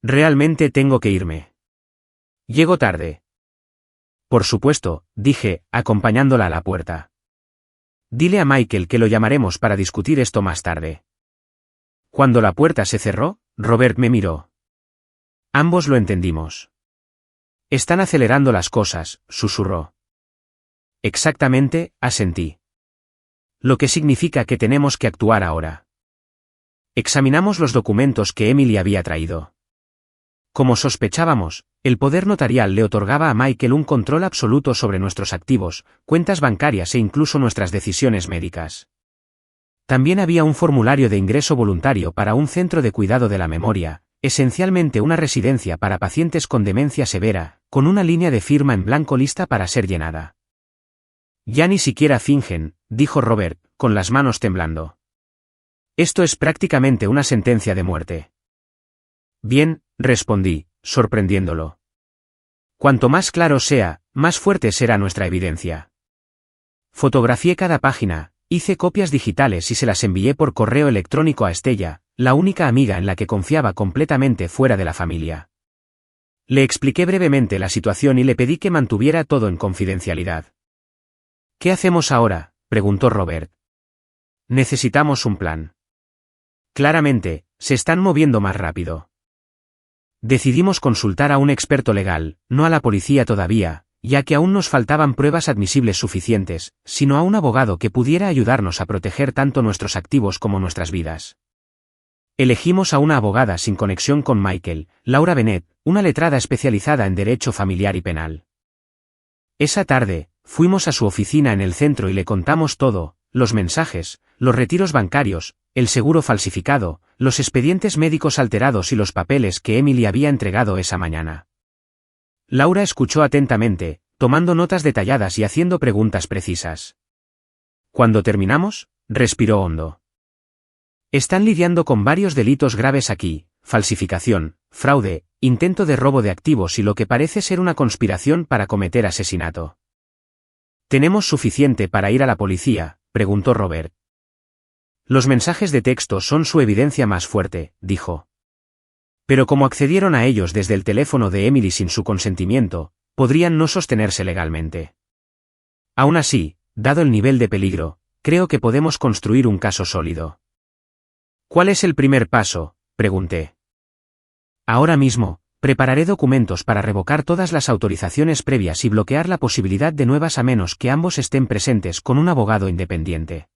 Realmente tengo que irme. Llego tarde. Por supuesto, dije, acompañándola a la puerta. Dile a Michael que lo llamaremos para discutir esto más tarde. Cuando la puerta se cerró, Robert me miró. Ambos lo entendimos. Están acelerando las cosas, susurró. Exactamente, asentí. Lo que significa que tenemos que actuar ahora. Examinamos los documentos que Emily había traído. Como sospechábamos, el poder notarial le otorgaba a Michael un control absoluto sobre nuestros activos, cuentas bancarias e incluso nuestras decisiones médicas. También había un formulario de ingreso voluntario para un centro de cuidado de la memoria, esencialmente una residencia para pacientes con demencia severa, con una línea de firma en blanco lista para ser llenada. Ya ni siquiera fingen, dijo Robert, con las manos temblando. Esto es prácticamente una sentencia de muerte. Bien, respondí, sorprendiéndolo. Cuanto más claro sea, más fuerte será nuestra evidencia. Fotografié cada página, hice copias digitales y se las envié por correo electrónico a Estella, la única amiga en la que confiaba completamente fuera de la familia. Le expliqué brevemente la situación y le pedí que mantuviera todo en confidencialidad. ¿Qué hacemos ahora?, preguntó Robert. Necesitamos un plan. Claramente, se están moviendo más rápido. Decidimos consultar a un experto legal, no a la policía todavía, ya que aún nos faltaban pruebas admisibles suficientes, sino a un abogado que pudiera ayudarnos a proteger tanto nuestros activos como nuestras vidas. Elegimos a una abogada sin conexión con Michael, Laura Bennett, una letrada especializada en derecho familiar y penal. Esa tarde, fuimos a su oficina en el centro y le contamos todo, los mensajes, los retiros bancarios, el seguro falsificado, los expedientes médicos alterados y los papeles que Emily había entregado esa mañana. Laura escuchó atentamente, tomando notas detalladas y haciendo preguntas precisas. Cuando terminamos, respiró hondo. Están lidiando con varios delitos graves aquí, falsificación, fraude, intento de robo de activos y lo que parece ser una conspiración para cometer asesinato. ¿Tenemos suficiente para ir a la policía?, preguntó Robert. Los mensajes de texto son su evidencia más fuerte, dijo. Pero como accedieron a ellos desde el teléfono de Emily sin su consentimiento, podrían no sostenerse legalmente. Aún así, dado el nivel de peligro, creo que podemos construir un caso sólido. ¿Cuál es el primer paso?, pregunté. Ahora mismo, prepararé documentos para revocar todas las autorizaciones previas y bloquear la posibilidad de nuevas a menos que ambos estén presentes con un abogado independiente.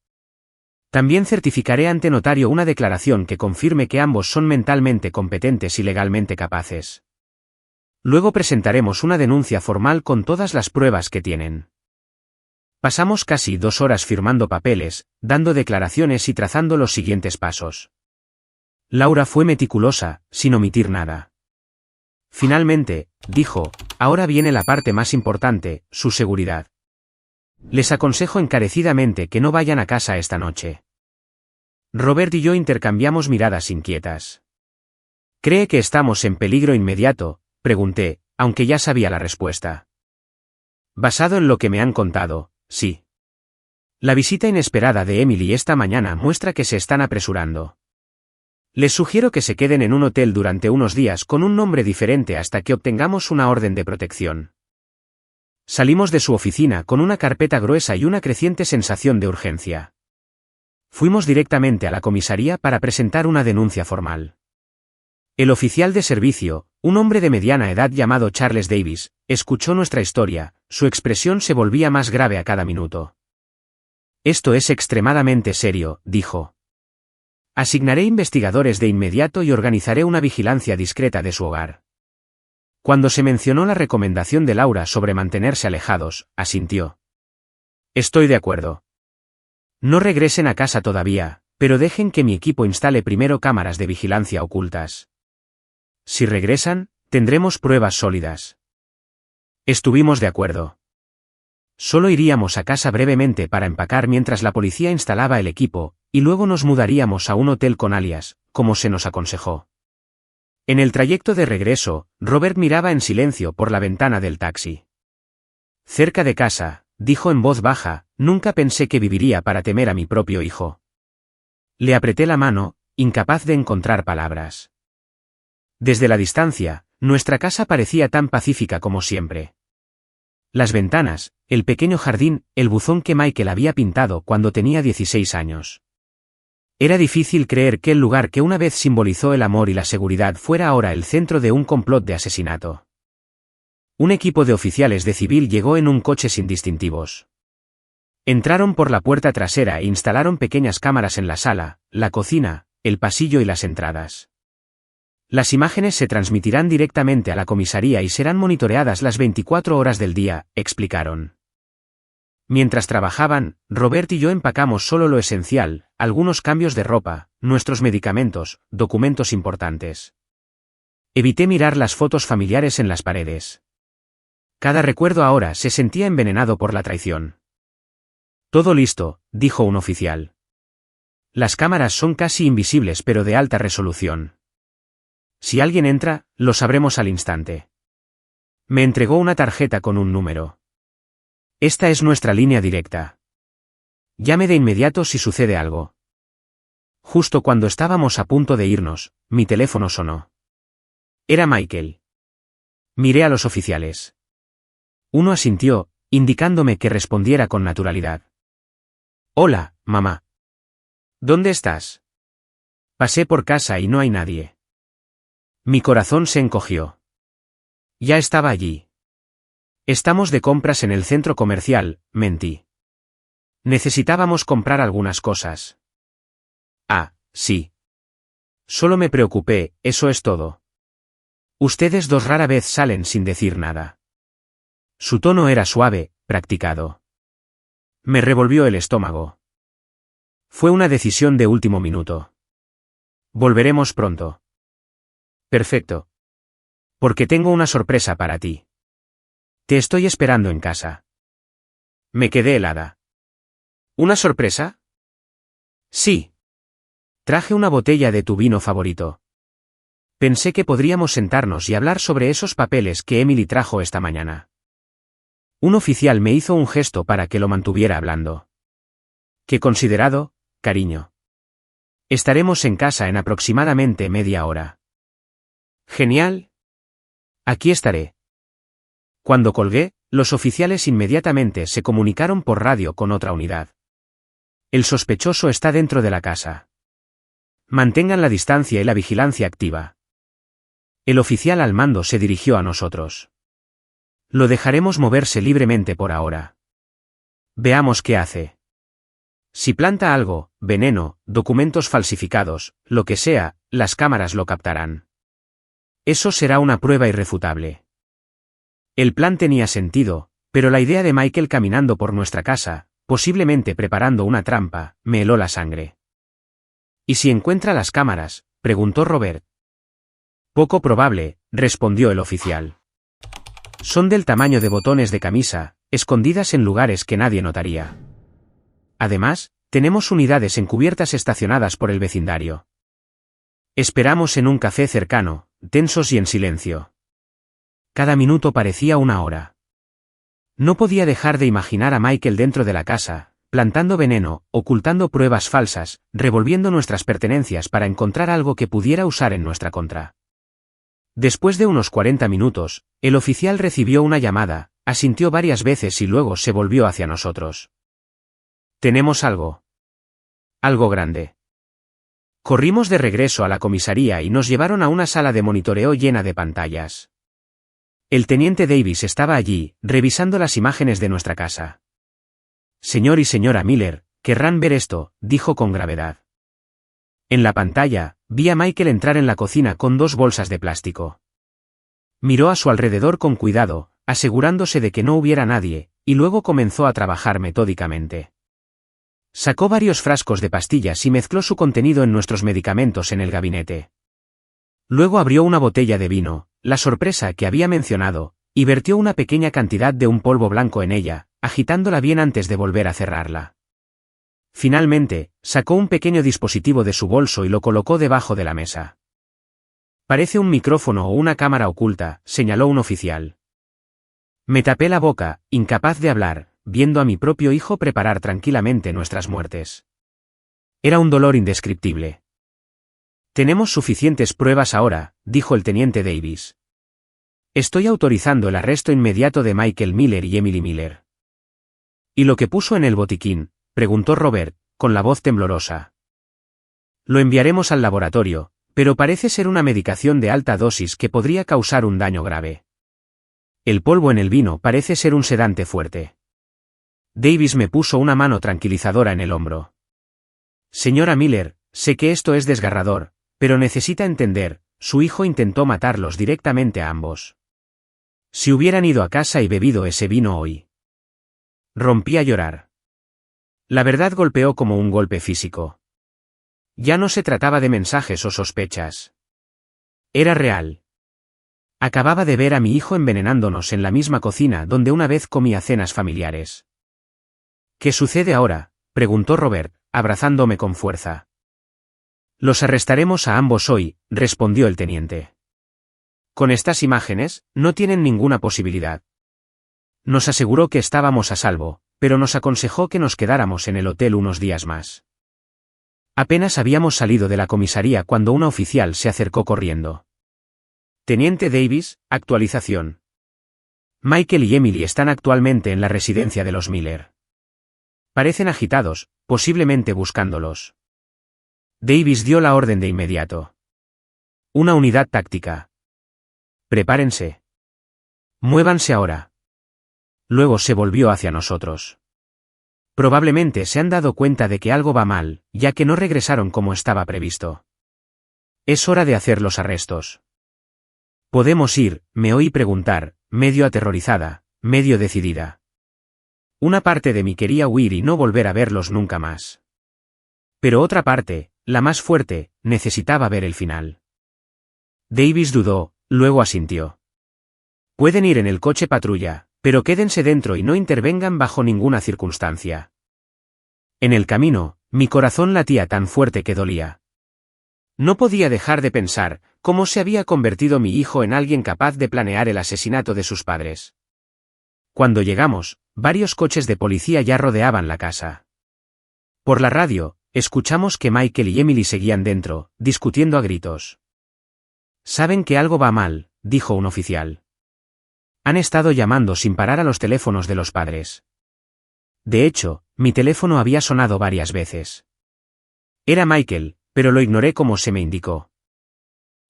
También certificaré ante notario una declaración que confirme que ambos son mentalmente competentes y legalmente capaces. Luego presentaremos una denuncia formal con todas las pruebas que tienen. Pasamos casi 2 horas firmando papeles, dando declaraciones y trazando los siguientes pasos. Laura fue meticulosa, sin omitir nada. Finalmente, dijo, ahora viene la parte más importante, su seguridad. Les aconsejo encarecidamente que no vayan a casa esta noche. Robert y yo intercambiamos miradas inquietas. ¿Cree que estamos en peligro inmediato?, pregunté, aunque ya sabía la respuesta. Basado en lo que me han contado, sí. La visita inesperada de Emily esta mañana muestra que se están apresurando. Les sugiero que se queden en un hotel durante unos días con un nombre diferente hasta que obtengamos una orden de protección. Salimos de su oficina con una carpeta gruesa y una creciente sensación de urgencia. Fuimos directamente a la comisaría para presentar una denuncia formal. El oficial de servicio, un hombre de mediana edad llamado Charles Davis, escuchó nuestra historia, su expresión se volvía más grave a cada minuto. Esto es extremadamente serio, dijo. Asignaré investigadores de inmediato y organizaré una vigilancia discreta de su hogar. Cuando se mencionó la recomendación de Laura sobre mantenerse alejados, asintió. Estoy de acuerdo. No regresen a casa todavía, pero dejen que mi equipo instale primero cámaras de vigilancia ocultas. Si regresan, tendremos pruebas sólidas. Estuvimos de acuerdo. Solo iríamos a casa brevemente para empacar mientras la policía instalaba el equipo, y luego nos mudaríamos a un hotel con alias, como se nos aconsejó. En el trayecto de regreso, Robert miraba en silencio por la ventana del taxi. Cerca de casa, dijo en voz baja, nunca pensé que viviría para temer a mi propio hijo. Le apreté la mano, incapaz de encontrar palabras. Desde la distancia, nuestra casa parecía tan pacífica como siempre. Las ventanas, el pequeño jardín, el buzón que Michael había pintado cuando tenía 16 años. Era difícil creer que el lugar que una vez simbolizó el amor y la seguridad fuera ahora el centro de un complot de asesinato. Un equipo de oficiales de civil llegó en un coche sin distintivos. Entraron por la puerta trasera e instalaron pequeñas cámaras en la sala, la cocina, el pasillo y las entradas. Las imágenes se transmitirán directamente a la comisaría y serán monitoreadas las 24 horas del día, explicaron. Mientras trabajaban, Robert y yo empacamos solo lo esencial, algunos cambios de ropa, nuestros medicamentos, documentos importantes. Evité mirar las fotos familiares en las paredes. Cada recuerdo ahora se sentía envenenado por la traición. Todo listo, dijo un oficial. Las cámaras son casi invisibles pero de alta resolución. Si alguien entra, lo sabremos al instante. Me entregó una tarjeta con un número. Esta es nuestra línea directa. Llame de inmediato si sucede algo. Justo cuando estábamos a punto de irnos, mi teléfono sonó. Era Michael. Miré a los oficiales. Uno asintió, indicándome que respondiera con naturalidad. Hola, mamá. ¿Dónde estás? Pasé por casa y no hay nadie. Mi corazón se encogió. Ya estaba allí. Estamos de compras en el centro comercial, mentí. Necesitábamos comprar algunas cosas. Ah, sí. Solo me preocupé, eso es todo. Ustedes dos rara vez salen sin decir nada. Su tono era suave, practicado. Me revolvió el estómago. Fue una decisión de último minuto. Volveremos pronto. Perfecto. Porque tengo una sorpresa para ti. Te estoy esperando en casa. Me quedé helada. ¿Una sorpresa? Sí. Traje una botella de tu vino favorito. Pensé que podríamos sentarnos y hablar sobre esos papeles que Emily trajo esta mañana. Un oficial me hizo un gesto para que lo mantuviera hablando. Qué considerado, cariño. Estaremos en casa en aproximadamente media hora. Genial. Aquí estaré. Cuando colgué, los oficiales inmediatamente se comunicaron por radio con otra unidad. El sospechoso está dentro de la casa. Mantengan la distancia y la vigilancia activa. El oficial al mando se dirigió a nosotros. Lo dejaremos moverse libremente por ahora. Veamos qué hace. Si planta algo, veneno, documentos falsificados, lo que sea, las cámaras lo captarán. Eso será una prueba irrefutable. El plan tenía sentido, pero la idea de Michael caminando por nuestra casa, posiblemente preparando una trampa, me heló la sangre. ¿Y si encuentra las cámaras?, preguntó Robert. Poco probable, respondió el oficial. Son del tamaño de botones de camisa, escondidas en lugares que nadie notaría. Además, tenemos unidades encubiertas estacionadas por el vecindario. Esperamos en un café cercano, tensos y en silencio. Cada minuto parecía una hora. No podía dejar de imaginar a Michael dentro de la casa, plantando veneno, ocultando pruebas falsas, revolviendo nuestras pertenencias para encontrar algo que pudiera usar en nuestra contra. Después de unos 40 minutos, el oficial recibió una llamada, asintió varias veces y luego se volvió hacia nosotros. «Tenemos algo. Algo grande». Corrimos de regreso a la comisaría y nos llevaron a una sala de monitoreo llena de pantallas. El teniente Davis estaba allí, revisando las imágenes de nuestra casa. «Señor y señora Miller, querrán ver esto», dijo con gravedad. En la pantalla, vi a Michael entrar en la cocina con 2 bolsas de plástico. Miró a su alrededor con cuidado, asegurándose de que no hubiera nadie, y luego comenzó a trabajar metódicamente. Sacó varios frascos de pastillas y mezcló su contenido en nuestros medicamentos en el gabinete. Luego abrió una botella de vino, la sorpresa que había mencionado, y vertió una pequeña cantidad de un polvo blanco en ella, agitándola bien antes de volver a cerrarla. Finalmente, sacó un pequeño dispositivo de su bolso y lo colocó debajo de la mesa. «Parece un micrófono o una cámara oculta», señaló un oficial. Me tapé la boca, incapaz de hablar, viendo a mi propio hijo preparar tranquilamente nuestras muertes. Era un dolor indescriptible. «Tenemos suficientes pruebas ahora», dijo el teniente Davis. «Estoy autorizando el arresto inmediato de Michael Miller y Emily Miller». «¿Y lo que puso en el botiquín?», preguntó Robert, con la voz temblorosa. «Lo enviaremos al laboratorio, pero parece ser una medicación de alta dosis que podría causar un daño grave. El polvo en el vino parece ser un sedante fuerte». Davis me puso una mano tranquilizadora en el hombro. «Señora Miller, sé que esto es desgarrador, pero necesita entender, su hijo intentó matarlos directamente a ambos. Si hubieran ido a casa y bebido ese vino hoy». Rompí a llorar. La verdad golpeó como un golpe físico. Ya no se trataba de mensajes o sospechas. Era real. Acababa de ver a mi hijo envenenándonos en la misma cocina donde una vez comía cenas familiares. «¿Qué sucede ahora?», preguntó Robert, abrazándome con fuerza. «Los arrestaremos a ambos hoy», respondió el teniente. «Con estas imágenes, no tienen ninguna posibilidad». Nos aseguró que estábamos a salvo, pero nos aconsejó que nos quedáramos en el hotel unos días más. Apenas habíamos salido de la comisaría cuando una oficial se acercó corriendo. «Teniente Davis, actualización. Michael y Emily están actualmente en la residencia de los Miller. Parecen agitados, posiblemente buscándolos». Davis dio la orden de inmediato. «Una unidad táctica. Prepárense. Muévanse ahora». Luego se volvió hacia nosotros. «Probablemente se han dado cuenta de que algo va mal, ya que no regresaron como estaba previsto. Es hora de hacer los arrestos. Podemos ir», me oí preguntar, medio aterrorizada, medio decidida. Una parte de mí quería huir y no volver a verlos nunca más. Pero otra parte, la más fuerte, necesitaba ver el final. Davis dudó, luego asintió. «Pueden ir en el coche patrulla, pero quédense dentro y no intervengan bajo ninguna circunstancia». En el camino, mi corazón latía tan fuerte que dolía. No podía dejar de pensar cómo se había convertido mi hijo en alguien capaz de planear el asesinato de sus padres. Cuando llegamos, varios coches de policía ya rodeaban la casa. Por la radio, escuchamos que Michael y Emily seguían dentro, discutiendo a gritos. «Saben que algo va mal», dijo un oficial. «Han estado llamando sin parar a los teléfonos de los padres. De hecho, mi teléfono había sonado varias veces. Era Michael, pero lo ignoré como se me indicó».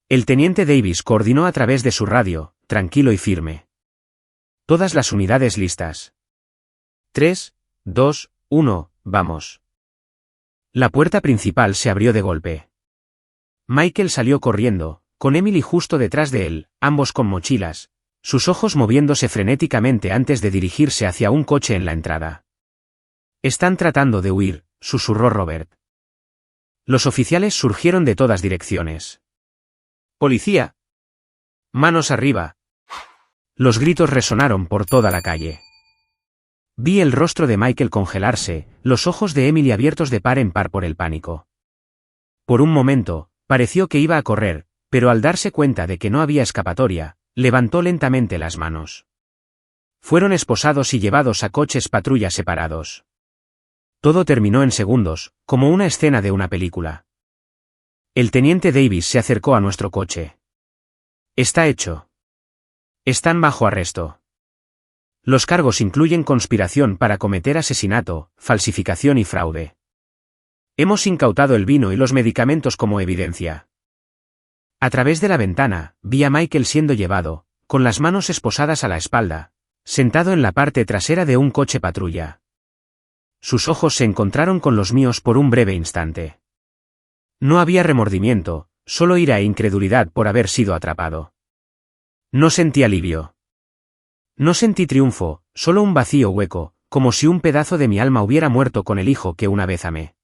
El teniente Davis coordinó a través de su radio, tranquilo y firme. «Todas las unidades listas. 3, 2, 1, vamos». La puerta principal se abrió de golpe. Michael salió corriendo, con Emily justo detrás de él, ambos con mochilas, sus ojos moviéndose frenéticamente antes de dirigirse hacia un coche en la entrada. «Están tratando de huir», susurró Robert. Los oficiales surgieron de todas direcciones. ¡Policía! ¡Manos arriba! Los gritos resonaron por toda la calle. Vi el rostro de Michael congelarse, los ojos de Emily abiertos de par en par por el pánico. Por un momento, pareció que iba a correr, pero al darse cuenta de que no había escapatoria, levantó lentamente las manos. Fueron esposados y llevados a coches patrulla separados. Todo terminó en segundos, como una escena de una película. El teniente Davis se acercó a nuestro coche. Está hecho. Están bajo arresto. Los cargos incluyen conspiración para cometer asesinato, falsificación y fraude. Hemos incautado el vino y los medicamentos como evidencia. A través de la ventana, vi a Michael siendo llevado, con las manos esposadas a la espalda, sentado en la parte trasera de un coche patrulla. Sus ojos se encontraron con los míos por un breve instante. No había remordimiento, solo ira e incredulidad por haber sido atrapado. No sentí alivio. No sentí triunfo, solo un vacío hueco, como si un pedazo de mi alma hubiera muerto con el hijo que una vez amé.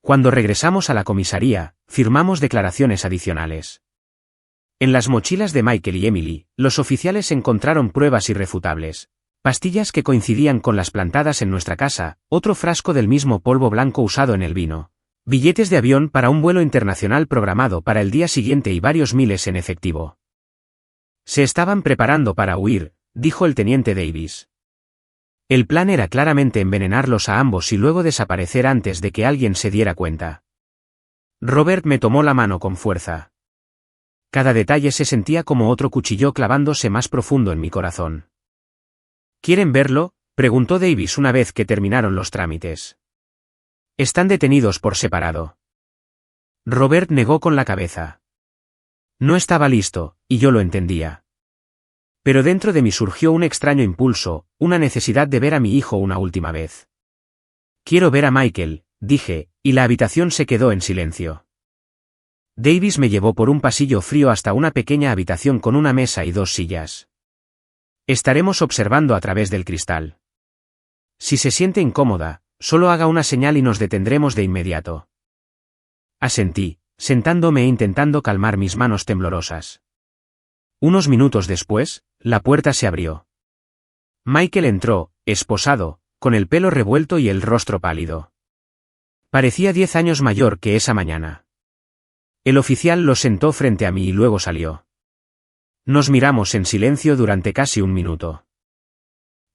Cuando regresamos a la comisaría, firmamos declaraciones adicionales. En las mochilas de Michael y Emily, los oficiales encontraron pruebas irrefutables. Pastillas que coincidían con las plantadas en nuestra casa, otro frasco del mismo polvo blanco usado en el vino, billetes de avión para un vuelo internacional programado para el día siguiente y varios miles en efectivo. Se estaban preparando para huir, dijo el teniente Davis. El plan era claramente envenenarlos a ambos y luego desaparecer antes de que alguien se diera cuenta. Robert me tomó la mano con fuerza. Cada detalle se sentía como otro cuchillo clavándose más profundo en mi corazón. ¿Quieren verlo?, preguntó Davis una vez que terminaron los trámites. Están detenidos por separado. Robert negó con la cabeza. No estaba listo, y yo lo entendía. Pero dentro de mí surgió un extraño impulso, una necesidad de ver a mi hijo una última vez. Quiero ver a Michael, dije, y la habitación se quedó en silencio. Davis me llevó por un pasillo frío hasta una pequeña habitación con una mesa y 2 sillas. Estaremos observando a través del cristal. Si se siente incómoda, solo haga una señal y nos detendremos de inmediato. Asentí, sentándome e intentando calmar mis manos temblorosas. Unos minutos después, la puerta se abrió. Michael entró, esposado, con el pelo revuelto y el rostro pálido. Parecía 10 años mayor que esa mañana. El oficial lo sentó frente a mí y luego salió. Nos miramos en silencio durante casi un minuto.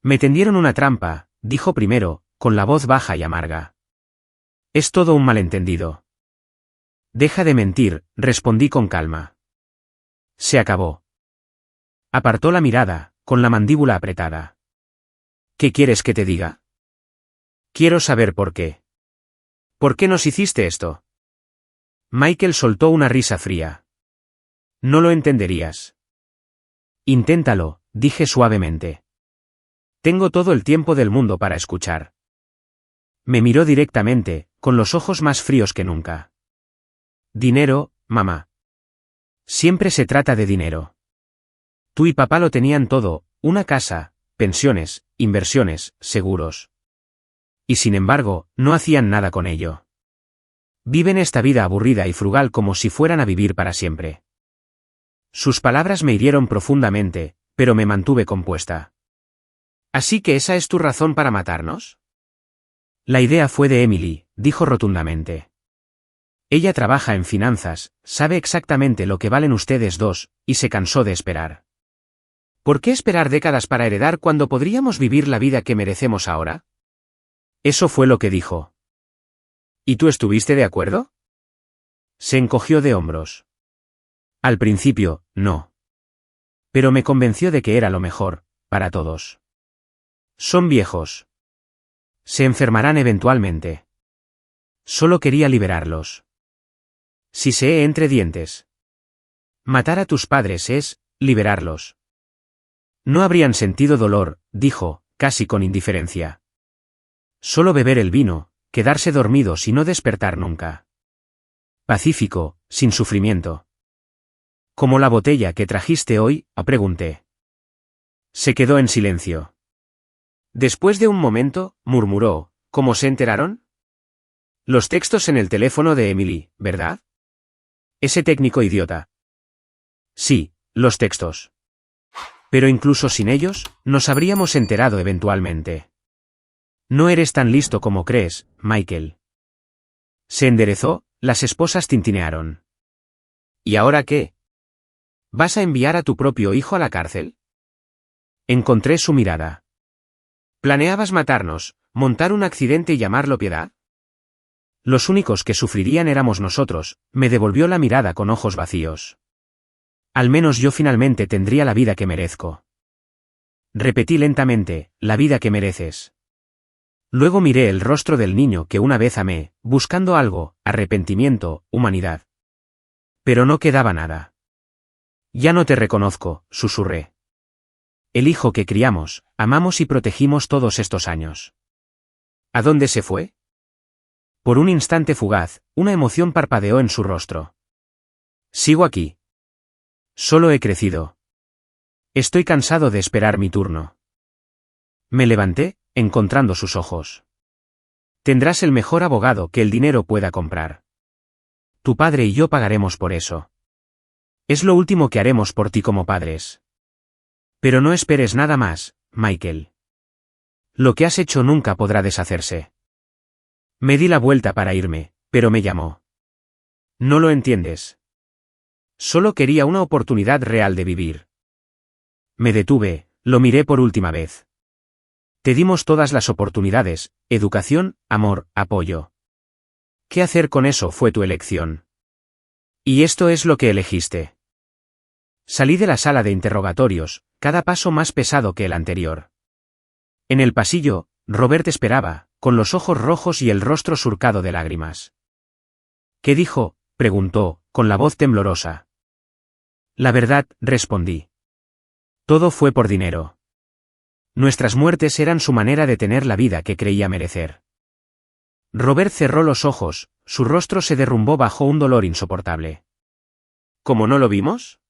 Me tendieron una trampa, dijo primero, con la voz baja y amarga. Es todo un malentendido. Deja de mentir, respondí con calma. Se acabó. Apartó la mirada, con la mandíbula apretada. ¿Qué quieres que te diga? Quiero saber por qué. ¿Por qué nos hiciste esto? Michael soltó una risa fría. No lo entenderías. Inténtalo, dije suavemente. Tengo todo el tiempo del mundo para escuchar. Me miró directamente, con los ojos más fríos que nunca. Dinero, mamá. Siempre se trata de dinero. Tú y papá lo tenían todo, una casa, pensiones, inversiones, seguros. Y sin embargo, no hacían nada con ello. Viven esta vida aburrida y frugal como si fueran a vivir para siempre. Sus palabras me hirieron profundamente, pero me mantuve compuesta. ¿Así que esa es tu razón para matarnos? La idea fue de Emily, dijo rotundamente. Ella trabaja en finanzas, sabe exactamente lo que valen ustedes dos, y se cansó de esperar. ¿Por qué esperar décadas para heredar cuando podríamos vivir la vida que merecemos ahora? Eso fue lo que dijo. ¿Y tú estuviste de acuerdo? Se encogió de hombros. Al principio, no. Pero me convenció de que era lo mejor, para todos. Son viejos. Se enfermarán eventualmente. Solo quería liberarlos. Siseé entre dientes. Matar a tus padres es liberarlos. No habrían sentido dolor, dijo, casi con indiferencia. Solo beber el vino, quedarse dormidos y no despertar nunca. Pacífico, sin sufrimiento. ¿Como la botella que trajiste hoy?, pregunté. Se quedó en silencio. Después de un momento, murmuró, ¿cómo se enteraron? Los textos en el teléfono de Emily, ¿verdad? Ese técnico idiota. Sí, los textos. Pero incluso sin ellos, nos habríamos enterado eventualmente. No eres tan listo como crees, Michael. Se enderezó, las esposas tintinearon. ¿Y ahora qué? ¿Vas a enviar a tu propio hijo a la cárcel? Encontré su mirada. ¿Planeabas matarnos, montar un accidente y llamarlo piedad? Los únicos que sufrirían éramos nosotros, me devolvió la mirada con ojos vacíos. Al menos yo finalmente tendría la vida que merezco. Repetí lentamente, la vida que mereces. Luego miré el rostro del niño que una vez amé, buscando algo, arrepentimiento, humanidad. Pero no quedaba nada. Ya no te reconozco, susurré. El hijo que criamos, amamos y protegimos todos estos años. ¿A dónde se fue? Por un instante fugaz, una emoción parpadeó en su rostro. Sigo aquí. Solo he crecido. Estoy cansado de esperar mi turno. Me levanté, encontrando sus ojos. Tendrás el mejor abogado que el dinero pueda comprar. Tu padre y yo pagaremos por eso. Es lo último que haremos por ti como padres. Pero no esperes nada más, Michael. Lo que has hecho nunca podrá deshacerse. Me di la vuelta para irme, pero me llamó. No lo entiendes. Solo quería una oportunidad real de vivir. Me detuve, lo miré por última vez. Te dimos todas las oportunidades, educación, amor, apoyo. ¿Qué hacer con eso fue tu elección? Y esto es lo que elegiste. Salí de la sala de interrogatorios, cada paso más pesado que el anterior. En el pasillo, Robert esperaba, con los ojos rojos y el rostro surcado de lágrimas. ¿Qué dijo?, preguntó, con la voz temblorosa. La verdad, respondí. Todo fue por dinero. Nuestras muertes eran su manera de tener la vida que creía merecer. Robert cerró los ojos, su rostro se derrumbó bajo un dolor insoportable. ¿Cómo no lo vimos?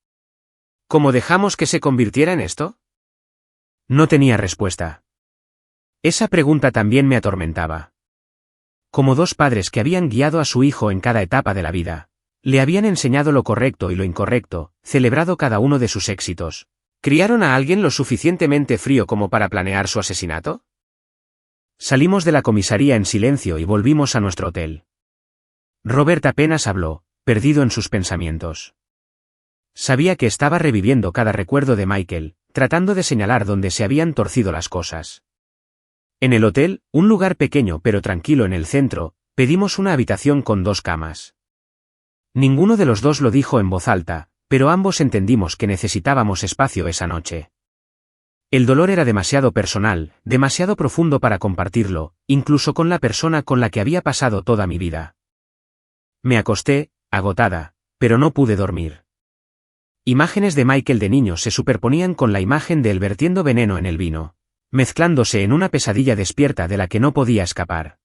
¿Cómo dejamos que se convirtiera en esto? No tenía respuesta. Esa pregunta también me atormentaba. Como dos padres que habían guiado a su hijo en cada etapa de la vida, le habían enseñado lo correcto y lo incorrecto, celebrado cada uno de sus éxitos. ¿Criaron a alguien lo suficientemente frío como para planear su asesinato? Salimos de la comisaría en silencio y volvimos a nuestro hotel. Robert apenas habló, perdido en sus pensamientos. Sabía que estaba reviviendo cada recuerdo de Michael, tratando de señalar dónde se habían torcido las cosas. En el hotel, un lugar pequeño pero tranquilo en el centro, pedimos una habitación con 2 camas. Ninguno de los dos lo dijo en voz alta, pero ambos entendimos que necesitábamos espacio esa noche. El dolor era demasiado personal, demasiado profundo para compartirlo, incluso con la persona con la que había pasado toda mi vida. Me acosté, agotada, pero no pude dormir. Imágenes de Michael de niño se superponían con la imagen de él vertiendo veneno en el vino, mezclándose en una pesadilla despierta de la que no podía escapar.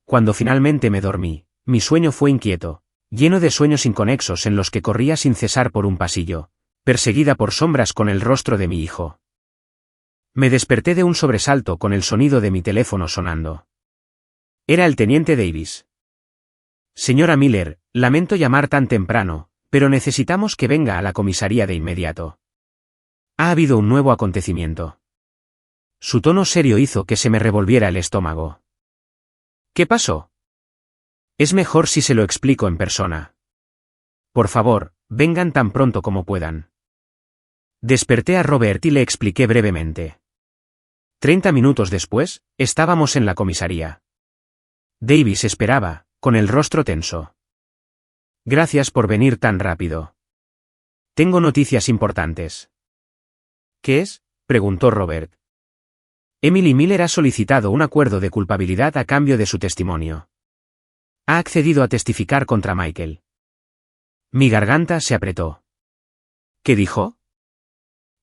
Cuando finalmente me dormí, mi sueño fue inquieto, lleno de sueños inconexos en los que corría sin cesar por un pasillo, perseguida por sombras con el rostro de mi hijo. Me desperté de un sobresalto con el sonido de mi teléfono sonando. Era el teniente Davis. Señora Miller, lamento llamar tan temprano, pero necesitamos que venga a la comisaría de inmediato. Ha habido un nuevo acontecimiento. Su tono serio hizo que se me revolviera el estómago. ¿Qué pasó? Es mejor si se lo explico en persona. Por favor, vengan tan pronto como puedan. Desperté a Robert y le expliqué brevemente. 30 minutos después, estábamos en la comisaría. Davis esperaba, con el rostro tenso. Gracias por venir tan rápido. Tengo noticias importantes. ¿Qué es?, preguntó Robert. Emily Miller ha solicitado un acuerdo de culpabilidad a cambio de su testimonio. Ha accedido a testificar contra Michael. Mi garganta se apretó. ¿Qué dijo?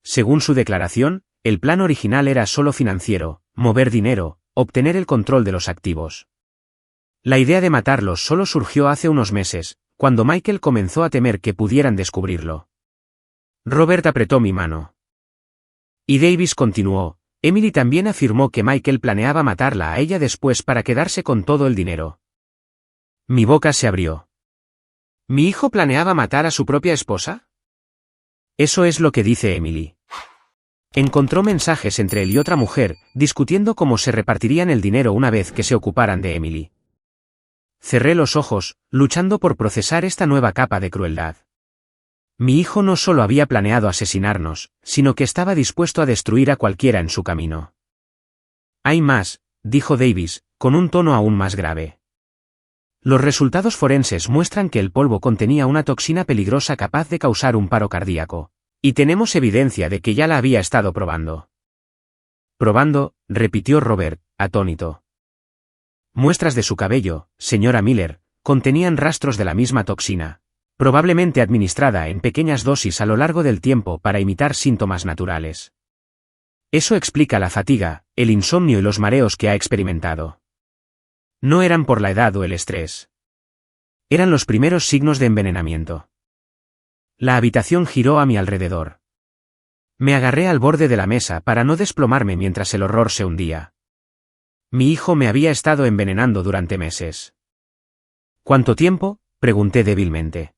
Según su declaración, el plan original era solo financiero, mover dinero, obtener el control de los activos. La idea de matarlos solo surgió hace unos meses, cuando Michael comenzó a temer que pudieran descubrirlo. Robert apretó mi mano. Y Davis continuó, Emily también afirmó que Michael planeaba matarla a ella después para quedarse con todo el dinero. Mi boca se abrió. ¿Mi hijo planeaba matar a su propia esposa? Eso es lo que dice Emily. Encontró mensajes entre él y otra mujer, discutiendo cómo se repartirían el dinero una vez que se ocuparan de Emily. Cerré los ojos, luchando por procesar esta nueva capa de crueldad. Mi hijo no solo había planeado asesinarnos, sino que estaba dispuesto a destruir a cualquiera en su camino. Hay más, dijo Davis, con un tono aún más grave. Los resultados forenses muestran que el polvo contenía una toxina peligrosa capaz de causar un paro cardíaco. Y tenemos evidencia de que ya la había estado probando. Probando, repitió Robert, atónito. Muestras de su cabello, señora Miller, contenían rastros de la misma toxina, probablemente administrada en pequeñas dosis a lo largo del tiempo para imitar síntomas naturales. Eso explica la fatiga, el insomnio y los mareos que ha experimentado. No eran por la edad o el estrés. Eran los primeros signos de envenenamiento. La habitación giró a mi alrededor. Me agarré al borde de la mesa para no desplomarme mientras el horror se hundía. Mi hijo me había estado envenenando durante meses. ¿Cuánto tiempo?, pregunté débilmente.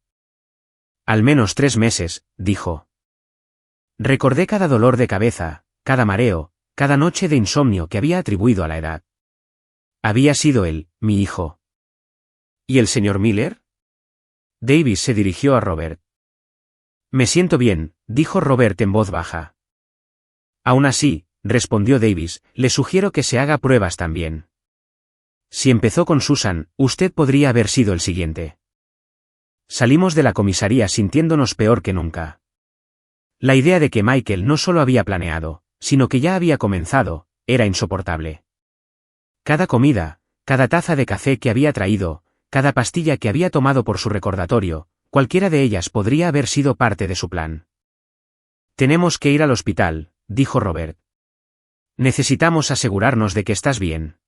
Al menos 3 meses, dijo. Recordé cada dolor de cabeza, cada mareo, cada noche de insomnio que había atribuido a la edad. Había sido él, mi hijo. ¿Y el señor Miller? Davis se dirigió a Robert. Me siento bien, dijo Robert en voz baja. Aún así, respondió Davis, le sugiero que se haga pruebas también. Si empezó con Susan, usted podría haber sido el siguiente. Salimos de la comisaría sintiéndonos peor que nunca. La idea de que Michael no solo había planeado, sino que ya había comenzado, era insoportable. Cada comida, cada taza de café que había traído, cada pastilla que había tomado por su recordatorio, cualquiera de ellas podría haber sido parte de su plan. Tenemos que ir al hospital, dijo Robert. Necesitamos asegurarnos de que estás bien.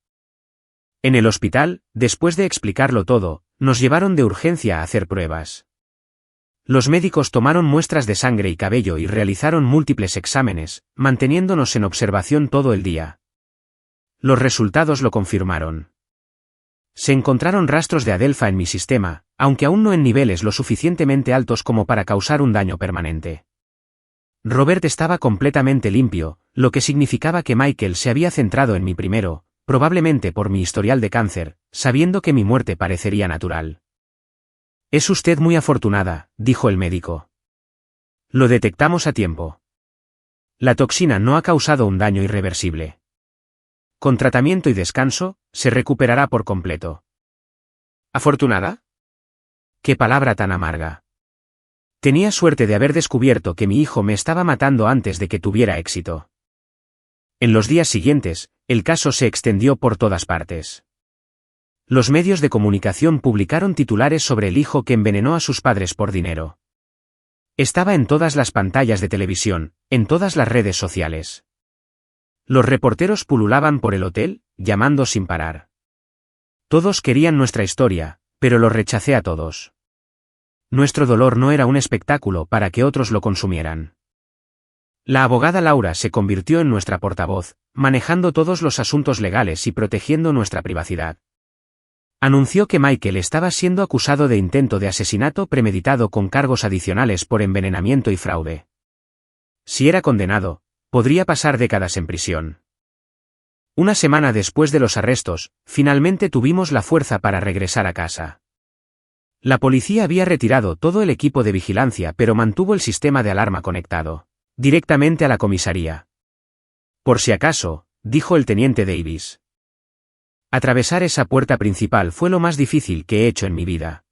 En el hospital, después de explicarlo todo, nos llevaron de urgencia a hacer pruebas. Los médicos tomaron muestras de sangre y cabello y realizaron múltiples exámenes, manteniéndonos en observación todo el día. Los resultados lo confirmaron. Se encontraron rastros de adelfa en mi sistema, aunque aún no en niveles lo suficientemente altos como para causar un daño permanente. Robert estaba completamente limpio, lo que significaba que Michael se había centrado en mí primero, probablemente por mi historial de cáncer, sabiendo que mi muerte parecería natural. Es usted muy afortunada, dijo el médico. Lo detectamos a tiempo. La toxina no ha causado un daño irreversible. Con tratamiento y descanso, se recuperará por completo. ¿Afortunada? ¡Qué palabra tan amarga! Tenía suerte de haber descubierto que mi hijo me estaba matando antes de que tuviera éxito. En los días siguientes, el caso se extendió por todas partes. Los medios de comunicación publicaron titulares sobre el hijo que envenenó a sus padres por dinero. Estaba en todas las pantallas de televisión, en todas las redes sociales. Los reporteros pululaban por el hotel, llamando sin parar. Todos querían nuestra historia, pero lo rechacé a todos. Nuestro dolor no era un espectáculo para que otros lo consumieran. La abogada Laura se convirtió en nuestra portavoz, manejando todos los asuntos legales y protegiendo nuestra privacidad. Anunció que Michael estaba siendo acusado de intento de asesinato premeditado con cargos adicionales por envenenamiento y fraude. Si era condenado, podría pasar décadas en prisión. Una semana después de los arrestos, finalmente tuvimos la fuerza para regresar a casa. La policía había retirado todo el equipo de vigilancia pero mantuvo el sistema de alarma conectado, directamente a la comisaría. Por si acaso, dijo el teniente Davis. Atravesar esa puerta principal fue lo más difícil que he hecho en mi vida.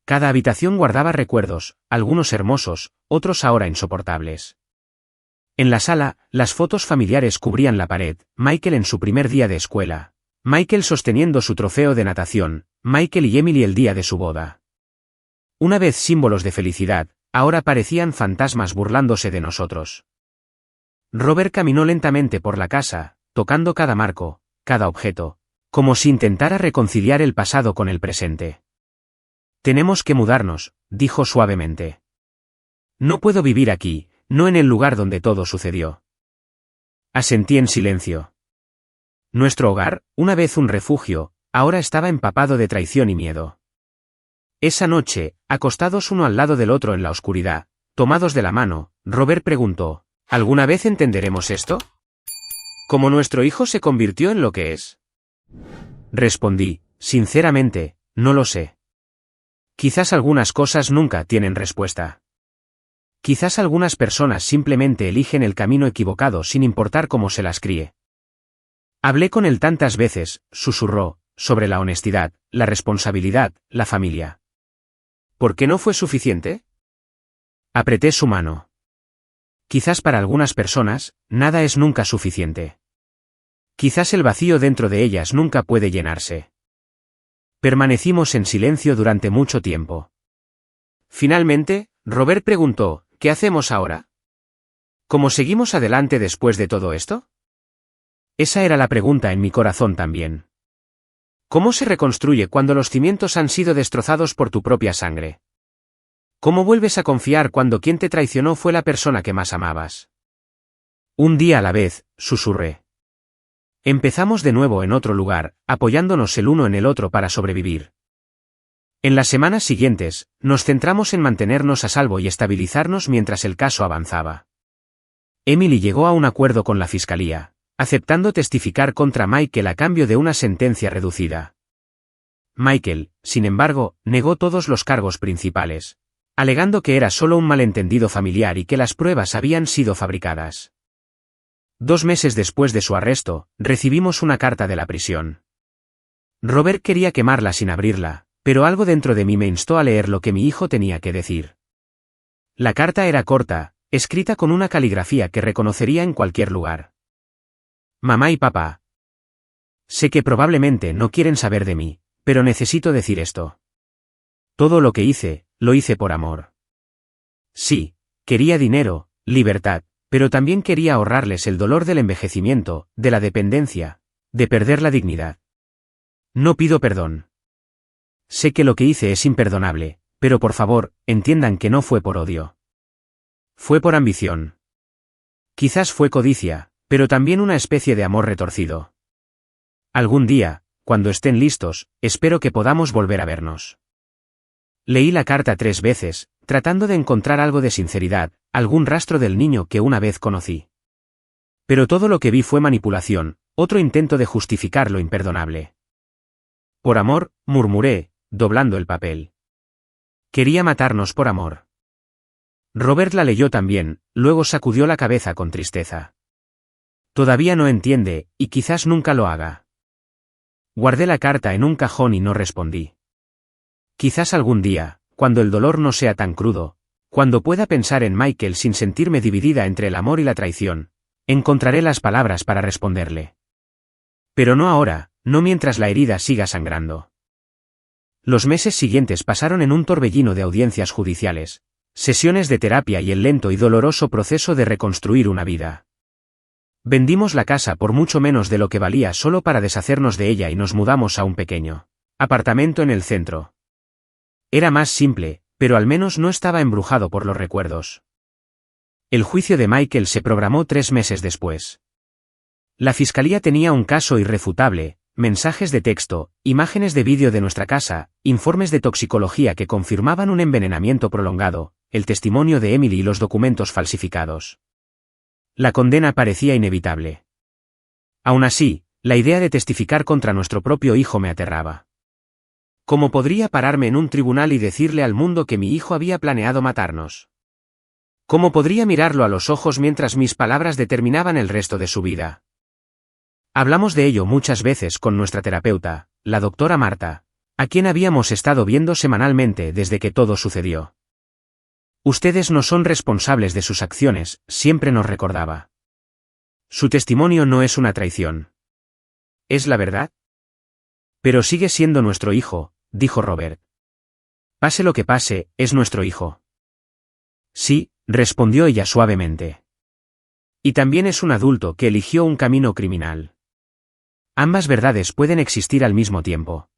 Cada habitación guardaba recuerdos, algunos hermosos, otros ahora insoportables. En la sala, las fotos familiares cubrían la pared, Michael en su primer día de escuela, Michael sosteniendo su trofeo de natación, Michael y Emily el día de su boda. Una vez símbolos de felicidad, ahora parecían fantasmas burlándose de nosotros. Robert caminó lentamente por la casa, tocando cada marco, cada objeto, como si intentara reconciliar el pasado con el presente. Tenemos que mudarnos, dijo suavemente. No puedo vivir aquí, no en el lugar donde todo sucedió. Asentí en silencio. Nuestro hogar, una vez un refugio, ahora estaba empapado de traición y miedo. Esa noche, acostados uno al lado del otro en la oscuridad, tomados de la mano, Robert preguntó, ¿alguna vez entenderemos esto? ¿Cómo nuestro hijo se convirtió en lo que es? Respondí, sinceramente, no lo sé. Quizás algunas cosas nunca tienen respuesta. Quizás algunas personas simplemente eligen el camino equivocado sin importar cómo se las críe. Hablé con él tantas veces, susurró, sobre la honestidad, la responsabilidad, la familia. ¿Por qué no fue suficiente? Apreté su mano. Quizás para algunas personas, nada es nunca suficiente. Quizás el vacío dentro de ellas nunca puede llenarse. Permanecimos en silencio durante mucho tiempo. Finalmente, Robert preguntó, ¿qué hacemos ahora? ¿Cómo seguimos adelante después de todo esto? Esa era la pregunta en mi corazón también. ¿Cómo se reconstruye cuando los cimientos han sido destrozados por tu propia sangre? ¿Cómo vuelves a confiar cuando quien te traicionó fue la persona que más amabas? Un día a la vez, susurré. Empezamos de nuevo en otro lugar, apoyándonos el uno en el otro para sobrevivir. En las semanas siguientes, nos centramos en mantenernos a salvo y estabilizarnos mientras el caso avanzaba. Emily llegó a un acuerdo con la fiscalía, aceptando testificar contra Michael a cambio de una sentencia reducida. Michael, sin embargo, negó todos los cargos principales, alegando que era solo un malentendido familiar y que las pruebas habían sido fabricadas. 2 meses después de su arresto, recibimos una carta de la prisión. Robert quería quemarla sin abrirla, pero algo dentro de mí me instó a leer lo que mi hijo tenía que decir. La carta era corta, escrita con una caligrafía que reconocería en cualquier lugar. Mamá y papá. Sé que probablemente no quieren saber de mí, pero necesito decir esto. Todo lo que hice, lo hice por amor. Sí, quería dinero, libertad, pero también quería ahorrarles el dolor del envejecimiento, de la dependencia, de perder la dignidad. No pido perdón. Sé que lo que hice es imperdonable, pero por favor, entiendan que no fue por odio. Fue por ambición. Quizás fue codicia, pero también una especie de amor retorcido. Algún día, cuando estén listos, espero que podamos volver a vernos. Leí la carta 3 veces, tratando de encontrar algo de sinceridad, algún rastro del niño que una vez conocí. Pero todo lo que vi fue manipulación, otro intento de justificar lo imperdonable. Por amor, murmuré, doblando el papel. Quería matarnos por amor. Robert la leyó también, luego sacudió la cabeza con tristeza. Todavía no entiende, y quizás nunca lo haga. Guardé la carta en un cajón y no respondí. Quizás algún día, cuando el dolor no sea tan crudo, cuando pueda pensar en Michael sin sentirme dividida entre el amor y la traición, encontraré las palabras para responderle. Pero no ahora, no mientras la herida siga sangrando. Los meses siguientes pasaron en un torbellino de audiencias judiciales, sesiones de terapia y el lento y doloroso proceso de reconstruir una vida. Vendimos la casa por mucho menos de lo que valía solo para deshacernos de ella y nos mudamos a un pequeño apartamento en el centro. Era más simple, pero al menos no estaba embrujado por los recuerdos. El juicio de Michael se programó 3 meses después. La fiscalía tenía un caso irrefutable, mensajes de texto, imágenes de vídeo de nuestra casa, informes de toxicología que confirmaban un envenenamiento prolongado, el testimonio de Emily y los documentos falsificados. La condena parecía inevitable. Aún así, la idea de testificar contra nuestro propio hijo me aterraba. ¿Cómo podría pararme en un tribunal y decirle al mundo que mi hijo había planeado matarnos? ¿Cómo podría mirarlo a los ojos mientras mis palabras determinaban el resto de su vida? Hablamos de ello muchas veces con nuestra terapeuta, la doctora Marta, a quien habíamos estado viendo semanalmente desde que todo sucedió. Ustedes no son responsables de sus acciones, siempre nos recordaba. Su testimonio no es una traición. ¿Es la verdad? Pero sigue siendo nuestro hijo, dijo Robert. Pase lo que pase, es nuestro hijo. Sí, respondió ella suavemente. Y también es un adulto que eligió un camino criminal. Ambas verdades pueden existir al mismo tiempo.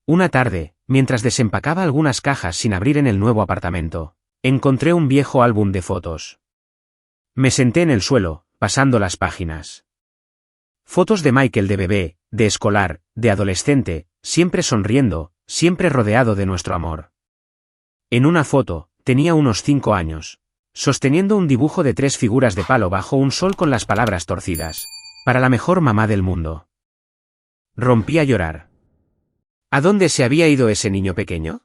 Una tarde, mientras desempacaba algunas cajas sin abrir en el nuevo apartamento, encontré un viejo álbum de fotos. Me senté en el suelo, pasando las páginas. Fotos de Michael de bebé, de escolar, de adolescente, siempre sonriendo, siempre rodeado de nuestro amor. En una foto, tenía unos 5 años, sosteniendo un dibujo de 3 figuras de palo bajo un sol con las palabras torcidas. Para la mejor mamá del mundo. Rompí a llorar. ¿A dónde se había ido ese niño pequeño?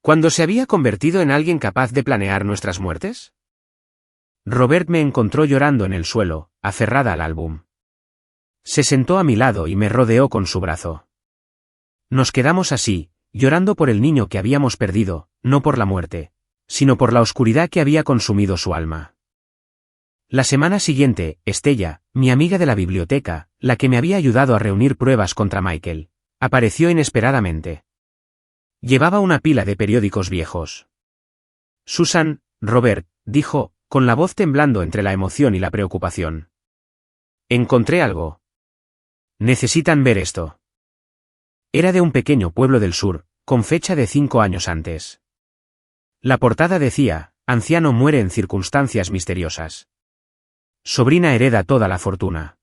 ¿Cuándo se había convertido en alguien capaz de planear nuestras muertes? Robert me encontró llorando en el suelo, aferrada al álbum. Se sentó a mi lado y me rodeó con su brazo. Nos quedamos así, llorando por el niño que habíamos perdido, no por la muerte, sino por la oscuridad que había consumido su alma. La semana siguiente, Estella, mi amiga de la biblioteca, la que me había ayudado a reunir pruebas contra Michael, apareció inesperadamente. Llevaba una pila de periódicos viejos. Susan, Robert, dijo, con la voz temblando entre la emoción y la preocupación. Encontré algo. Necesitan ver esto. Era de un pequeño pueblo del sur, con fecha de 5 años antes. La portada decía, anciano muere en circunstancias misteriosas. Sobrina hereda toda la fortuna.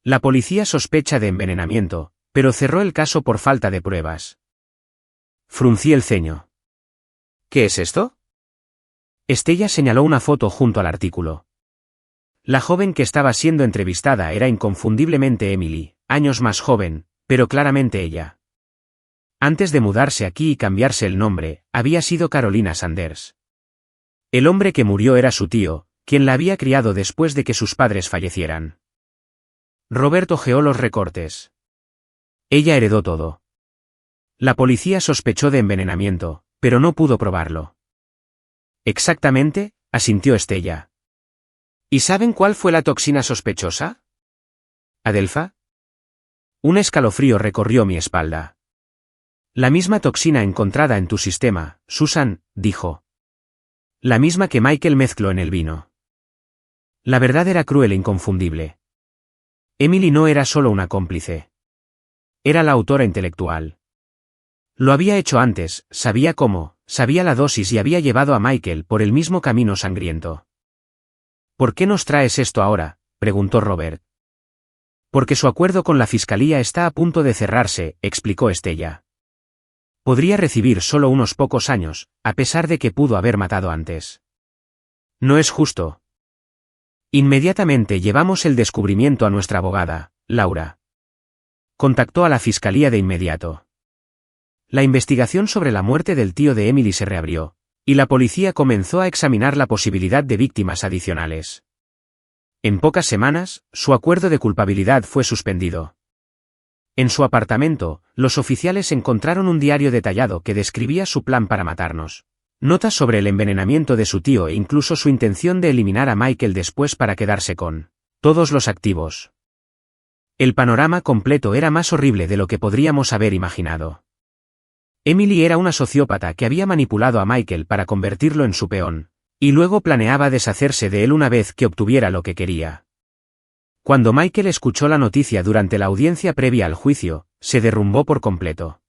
La policía sospecha de envenenamiento, pero cerró el caso por falta de pruebas. Fruncí el ceño. ¿Qué es esto? Estella señaló una foto junto al artículo. La joven que estaba siendo entrevistada era inconfundiblemente Emily, años más joven, pero claramente ella. Antes de mudarse aquí y cambiarse el nombre, había sido Carolina Sanders. El hombre que murió era su tío, quien la había criado después de que sus padres fallecieran. Robert hojeó los recortes. Ella heredó todo. La policía sospechó de envenenamiento, pero no pudo probarlo. Exactamente, asintió Estella. ¿Y saben cuál fue la toxina sospechosa? ¿Adelfa? Un escalofrío recorrió mi espalda. La misma toxina encontrada en tu sistema, Susan, dijo. La misma que Michael mezcló en el vino. La verdad era cruel e inconfundible. Emily no era solo una cómplice. Era la autora intelectual. Lo había hecho antes, sabía cómo, sabía la dosis y había llevado a Michael por el mismo camino sangriento. ¿Por qué nos traes esto ahora?, preguntó Robert. Porque su acuerdo con la fiscalía está a punto de cerrarse, explicó Estella. Podría recibir solo unos pocos años, a pesar de que pudo haber matado antes. No es justo. Inmediatamente llevamos el descubrimiento a nuestra abogada, Laura. Contactó a la fiscalía de inmediato. La investigación sobre la muerte del tío de Emily se reabrió, y la policía comenzó a examinar la posibilidad de víctimas adicionales. En pocas semanas, su acuerdo de culpabilidad fue suspendido. En su apartamento, los oficiales encontraron un diario detallado que describía su plan para matarnos. Notas sobre el envenenamiento de su tío e incluso su intención de eliminar a Michael después para quedarse con todos los activos. El panorama completo era más horrible de lo que podríamos haber imaginado. Emily era una sociópata que había manipulado a Michael para convertirlo en su peón, y luego planeaba deshacerse de él una vez que obtuviera lo que quería. Cuando Michael escuchó la noticia durante la audiencia previa al juicio, se derrumbó por completo.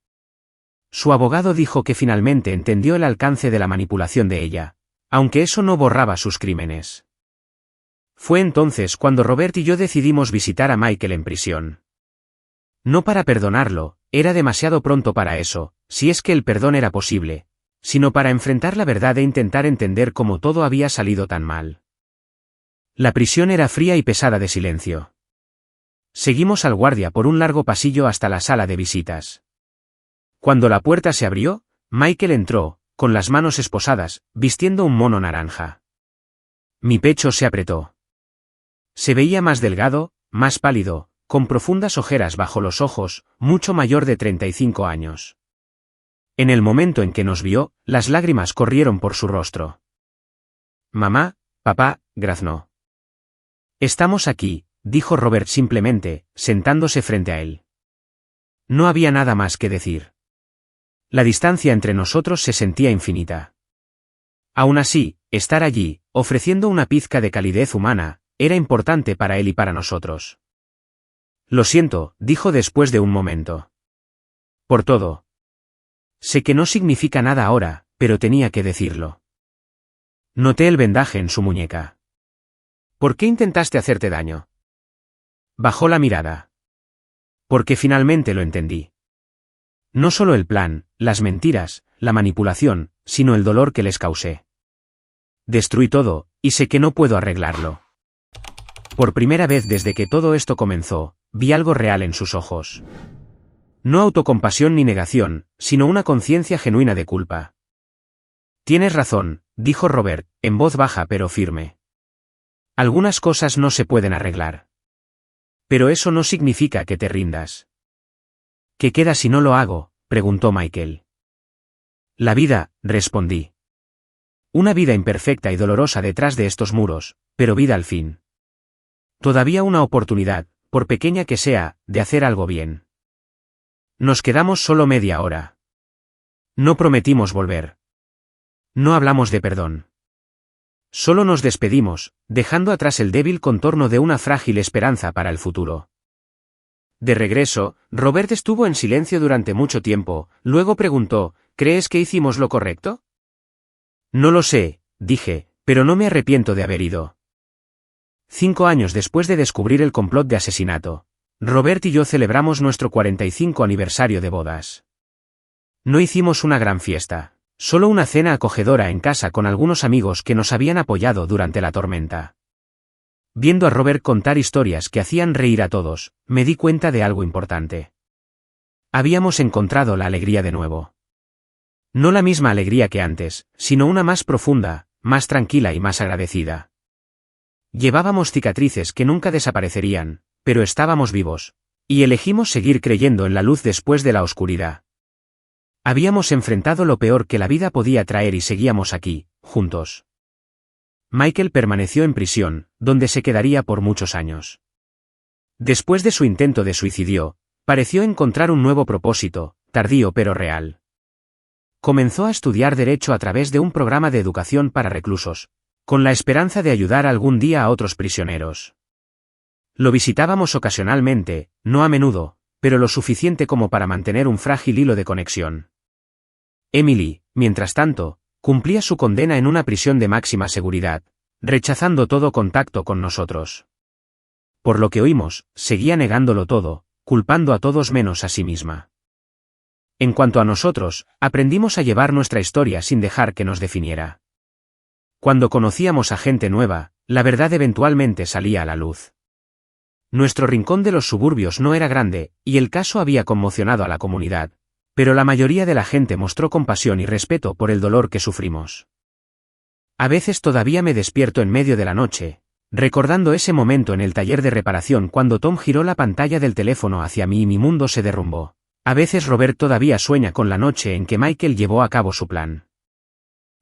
Su abogado dijo que finalmente entendió el alcance de la manipulación de ella, aunque eso no borraba sus crímenes. Fue entonces cuando Robert y yo decidimos visitar a Michael en prisión. No para perdonarlo, era demasiado pronto para eso, si es que el perdón era posible, sino para enfrentar la verdad e intentar entender cómo todo había salido tan mal. La prisión era fría y pesada de silencio. Seguimos al guardia por un largo pasillo hasta la sala de visitas. Cuando la puerta se abrió, Michael entró, con las manos esposadas, vistiendo un mono naranja. Mi pecho se apretó. Se veía más delgado, más pálido, con profundas ojeras bajo los ojos, mucho mayor de 35 años. En el momento en que nos vio, las lágrimas corrieron por su rostro. Mamá, papá, graznó. Estamos aquí, dijo Robert simplemente, sentándose frente a él. No había nada más que decir. La distancia entre nosotros se sentía infinita. Aún así, estar allí, ofreciendo una pizca de calidez humana, era importante para él y para nosotros. Lo siento, dijo después de un momento. Por todo. Sé que no significa nada ahora, pero tenía que decirlo. Noté el vendaje en su muñeca. ¿Por qué intentaste hacerte daño? Bajó la mirada. Porque finalmente lo entendí. No solo el plan, las mentiras, la manipulación, sino el dolor que les causé. Destruí todo, y sé que no puedo arreglarlo. Por primera vez desde que todo esto comenzó, vi algo real en sus ojos. No autocompasión ni negación, sino una conciencia genuina de culpa. Tienes razón, dijo Robert, en voz baja pero firme. Algunas cosas no se pueden arreglar. Pero eso no significa que te rindas. ¿Qué queda si no lo hago?, preguntó Michael. La vida, respondí. Una vida imperfecta y dolorosa detrás de estos muros, pero vida al fin. Todavía una oportunidad, por pequeña que sea, de hacer algo bien. Nos quedamos solo media hora. No prometimos volver. No hablamos de perdón. Solo nos despedimos, dejando atrás el débil contorno de una frágil esperanza para el futuro. De regreso, Robert estuvo en silencio durante mucho tiempo, luego preguntó, ¿crees que hicimos lo correcto? No lo sé, dije, pero no me arrepiento de haber ido. 5 años después de descubrir el complot de asesinato, Robert y yo celebramos nuestro 45 aniversario de bodas. No hicimos una gran fiesta, solo una cena acogedora en casa con algunos amigos que nos habían apoyado durante la tormenta. Viendo a Robert contar historias que hacían reír a todos, me di cuenta de algo importante. Habíamos encontrado la alegría de nuevo. No la misma alegría que antes, sino una más profunda, más tranquila y más agradecida. Llevábamos cicatrices que nunca desaparecerían, pero estábamos vivos, y elegimos seguir creyendo en la luz después de la oscuridad. Habíamos enfrentado lo peor que la vida podía traer y seguíamos aquí, juntos. Michael permaneció en prisión, donde se quedaría por muchos años. Después de su intento de suicidio, pareció encontrar un nuevo propósito, tardío pero real. Comenzó a estudiar Derecho a través de un programa de educación para reclusos, con la esperanza de ayudar algún día a otros prisioneros. Lo visitábamos ocasionalmente, no a menudo, pero lo suficiente como para mantener un frágil hilo de conexión. Emily, mientras tanto, cumplía su condena en una prisión de máxima seguridad, rechazando todo contacto con nosotros. Por lo que oímos, seguía negándolo todo, culpando a todos menos a sí misma. En cuanto a nosotros, aprendimos a llevar nuestra historia sin dejar que nos definiera. Cuando conocíamos a gente nueva, la verdad eventualmente salía a la luz. Nuestro rincón de los suburbios no era grande, y el caso había conmocionado a la comunidad, pero la mayoría de la gente mostró compasión y respeto por el dolor que sufrimos. A veces todavía me despierto en medio de la noche, recordando ese momento en el taller de reparación cuando Tom giró la pantalla del teléfono hacia mí y mi mundo se derrumbó. A veces Robert todavía sueña con la noche en que Michael llevó a cabo su plan.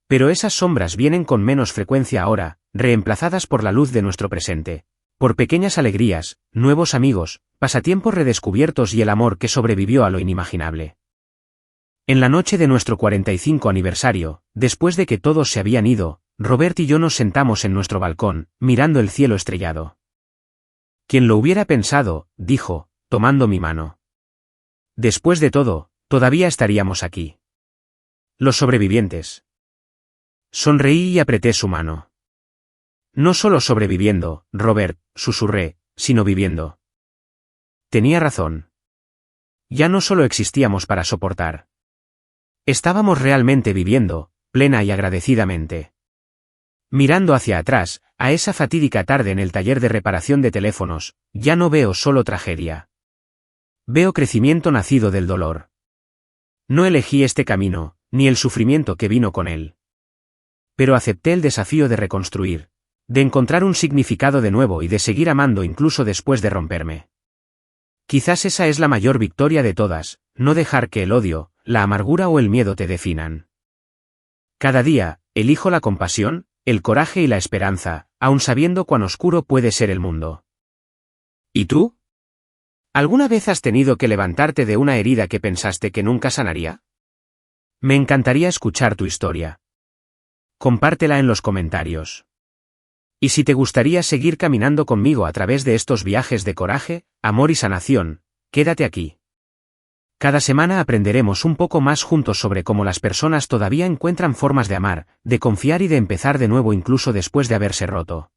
Pero esas sombras vienen con menos frecuencia ahora, reemplazadas por la luz de nuestro presente, por pequeñas alegrías, nuevos amigos, pasatiempos redescubiertos y el amor que sobrevivió a lo inimaginable. En la noche de nuestro 45 aniversario, después de que todos se habían ido, Robert y yo nos sentamos en nuestro balcón, mirando el cielo estrellado. «¿Quién lo hubiera pensado?», dijo, tomando mi mano. «Después de todo, todavía estaríamos aquí. Los sobrevivientes». Sonreí y apreté su mano. «No solo sobreviviendo, Robert», susurré, «sino viviendo». Tenía razón. Ya no solo existíamos para soportar. Estábamos realmente viviendo, plena y agradecidamente. Mirando hacia atrás, a esa fatídica tarde en el taller de reparación de teléfonos, ya no veo solo tragedia. Veo crecimiento nacido del dolor. No elegí este camino, ni el sufrimiento que vino con él. Pero acepté el desafío de reconstruir, de encontrar un significado de nuevo y de seguir amando incluso después de romperme. Quizás esa es la mayor victoria de todas, no dejar que el odio, la amargura o el miedo te definan. Cada día, elijo la compasión, el coraje y la esperanza, aun sabiendo cuán oscuro puede ser el mundo. ¿Y tú? ¿Alguna vez has tenido que levantarte de una herida que pensaste que nunca sanaría? Me encantaría escuchar tu historia. Compártela en los comentarios. Y si te gustaría seguir caminando conmigo a través de estos viajes de coraje, amor y sanación, quédate aquí. Cada semana aprenderemos un poco más juntos sobre cómo las personas todavía encuentran formas de amar, de confiar y de empezar de nuevo incluso después de haberse roto.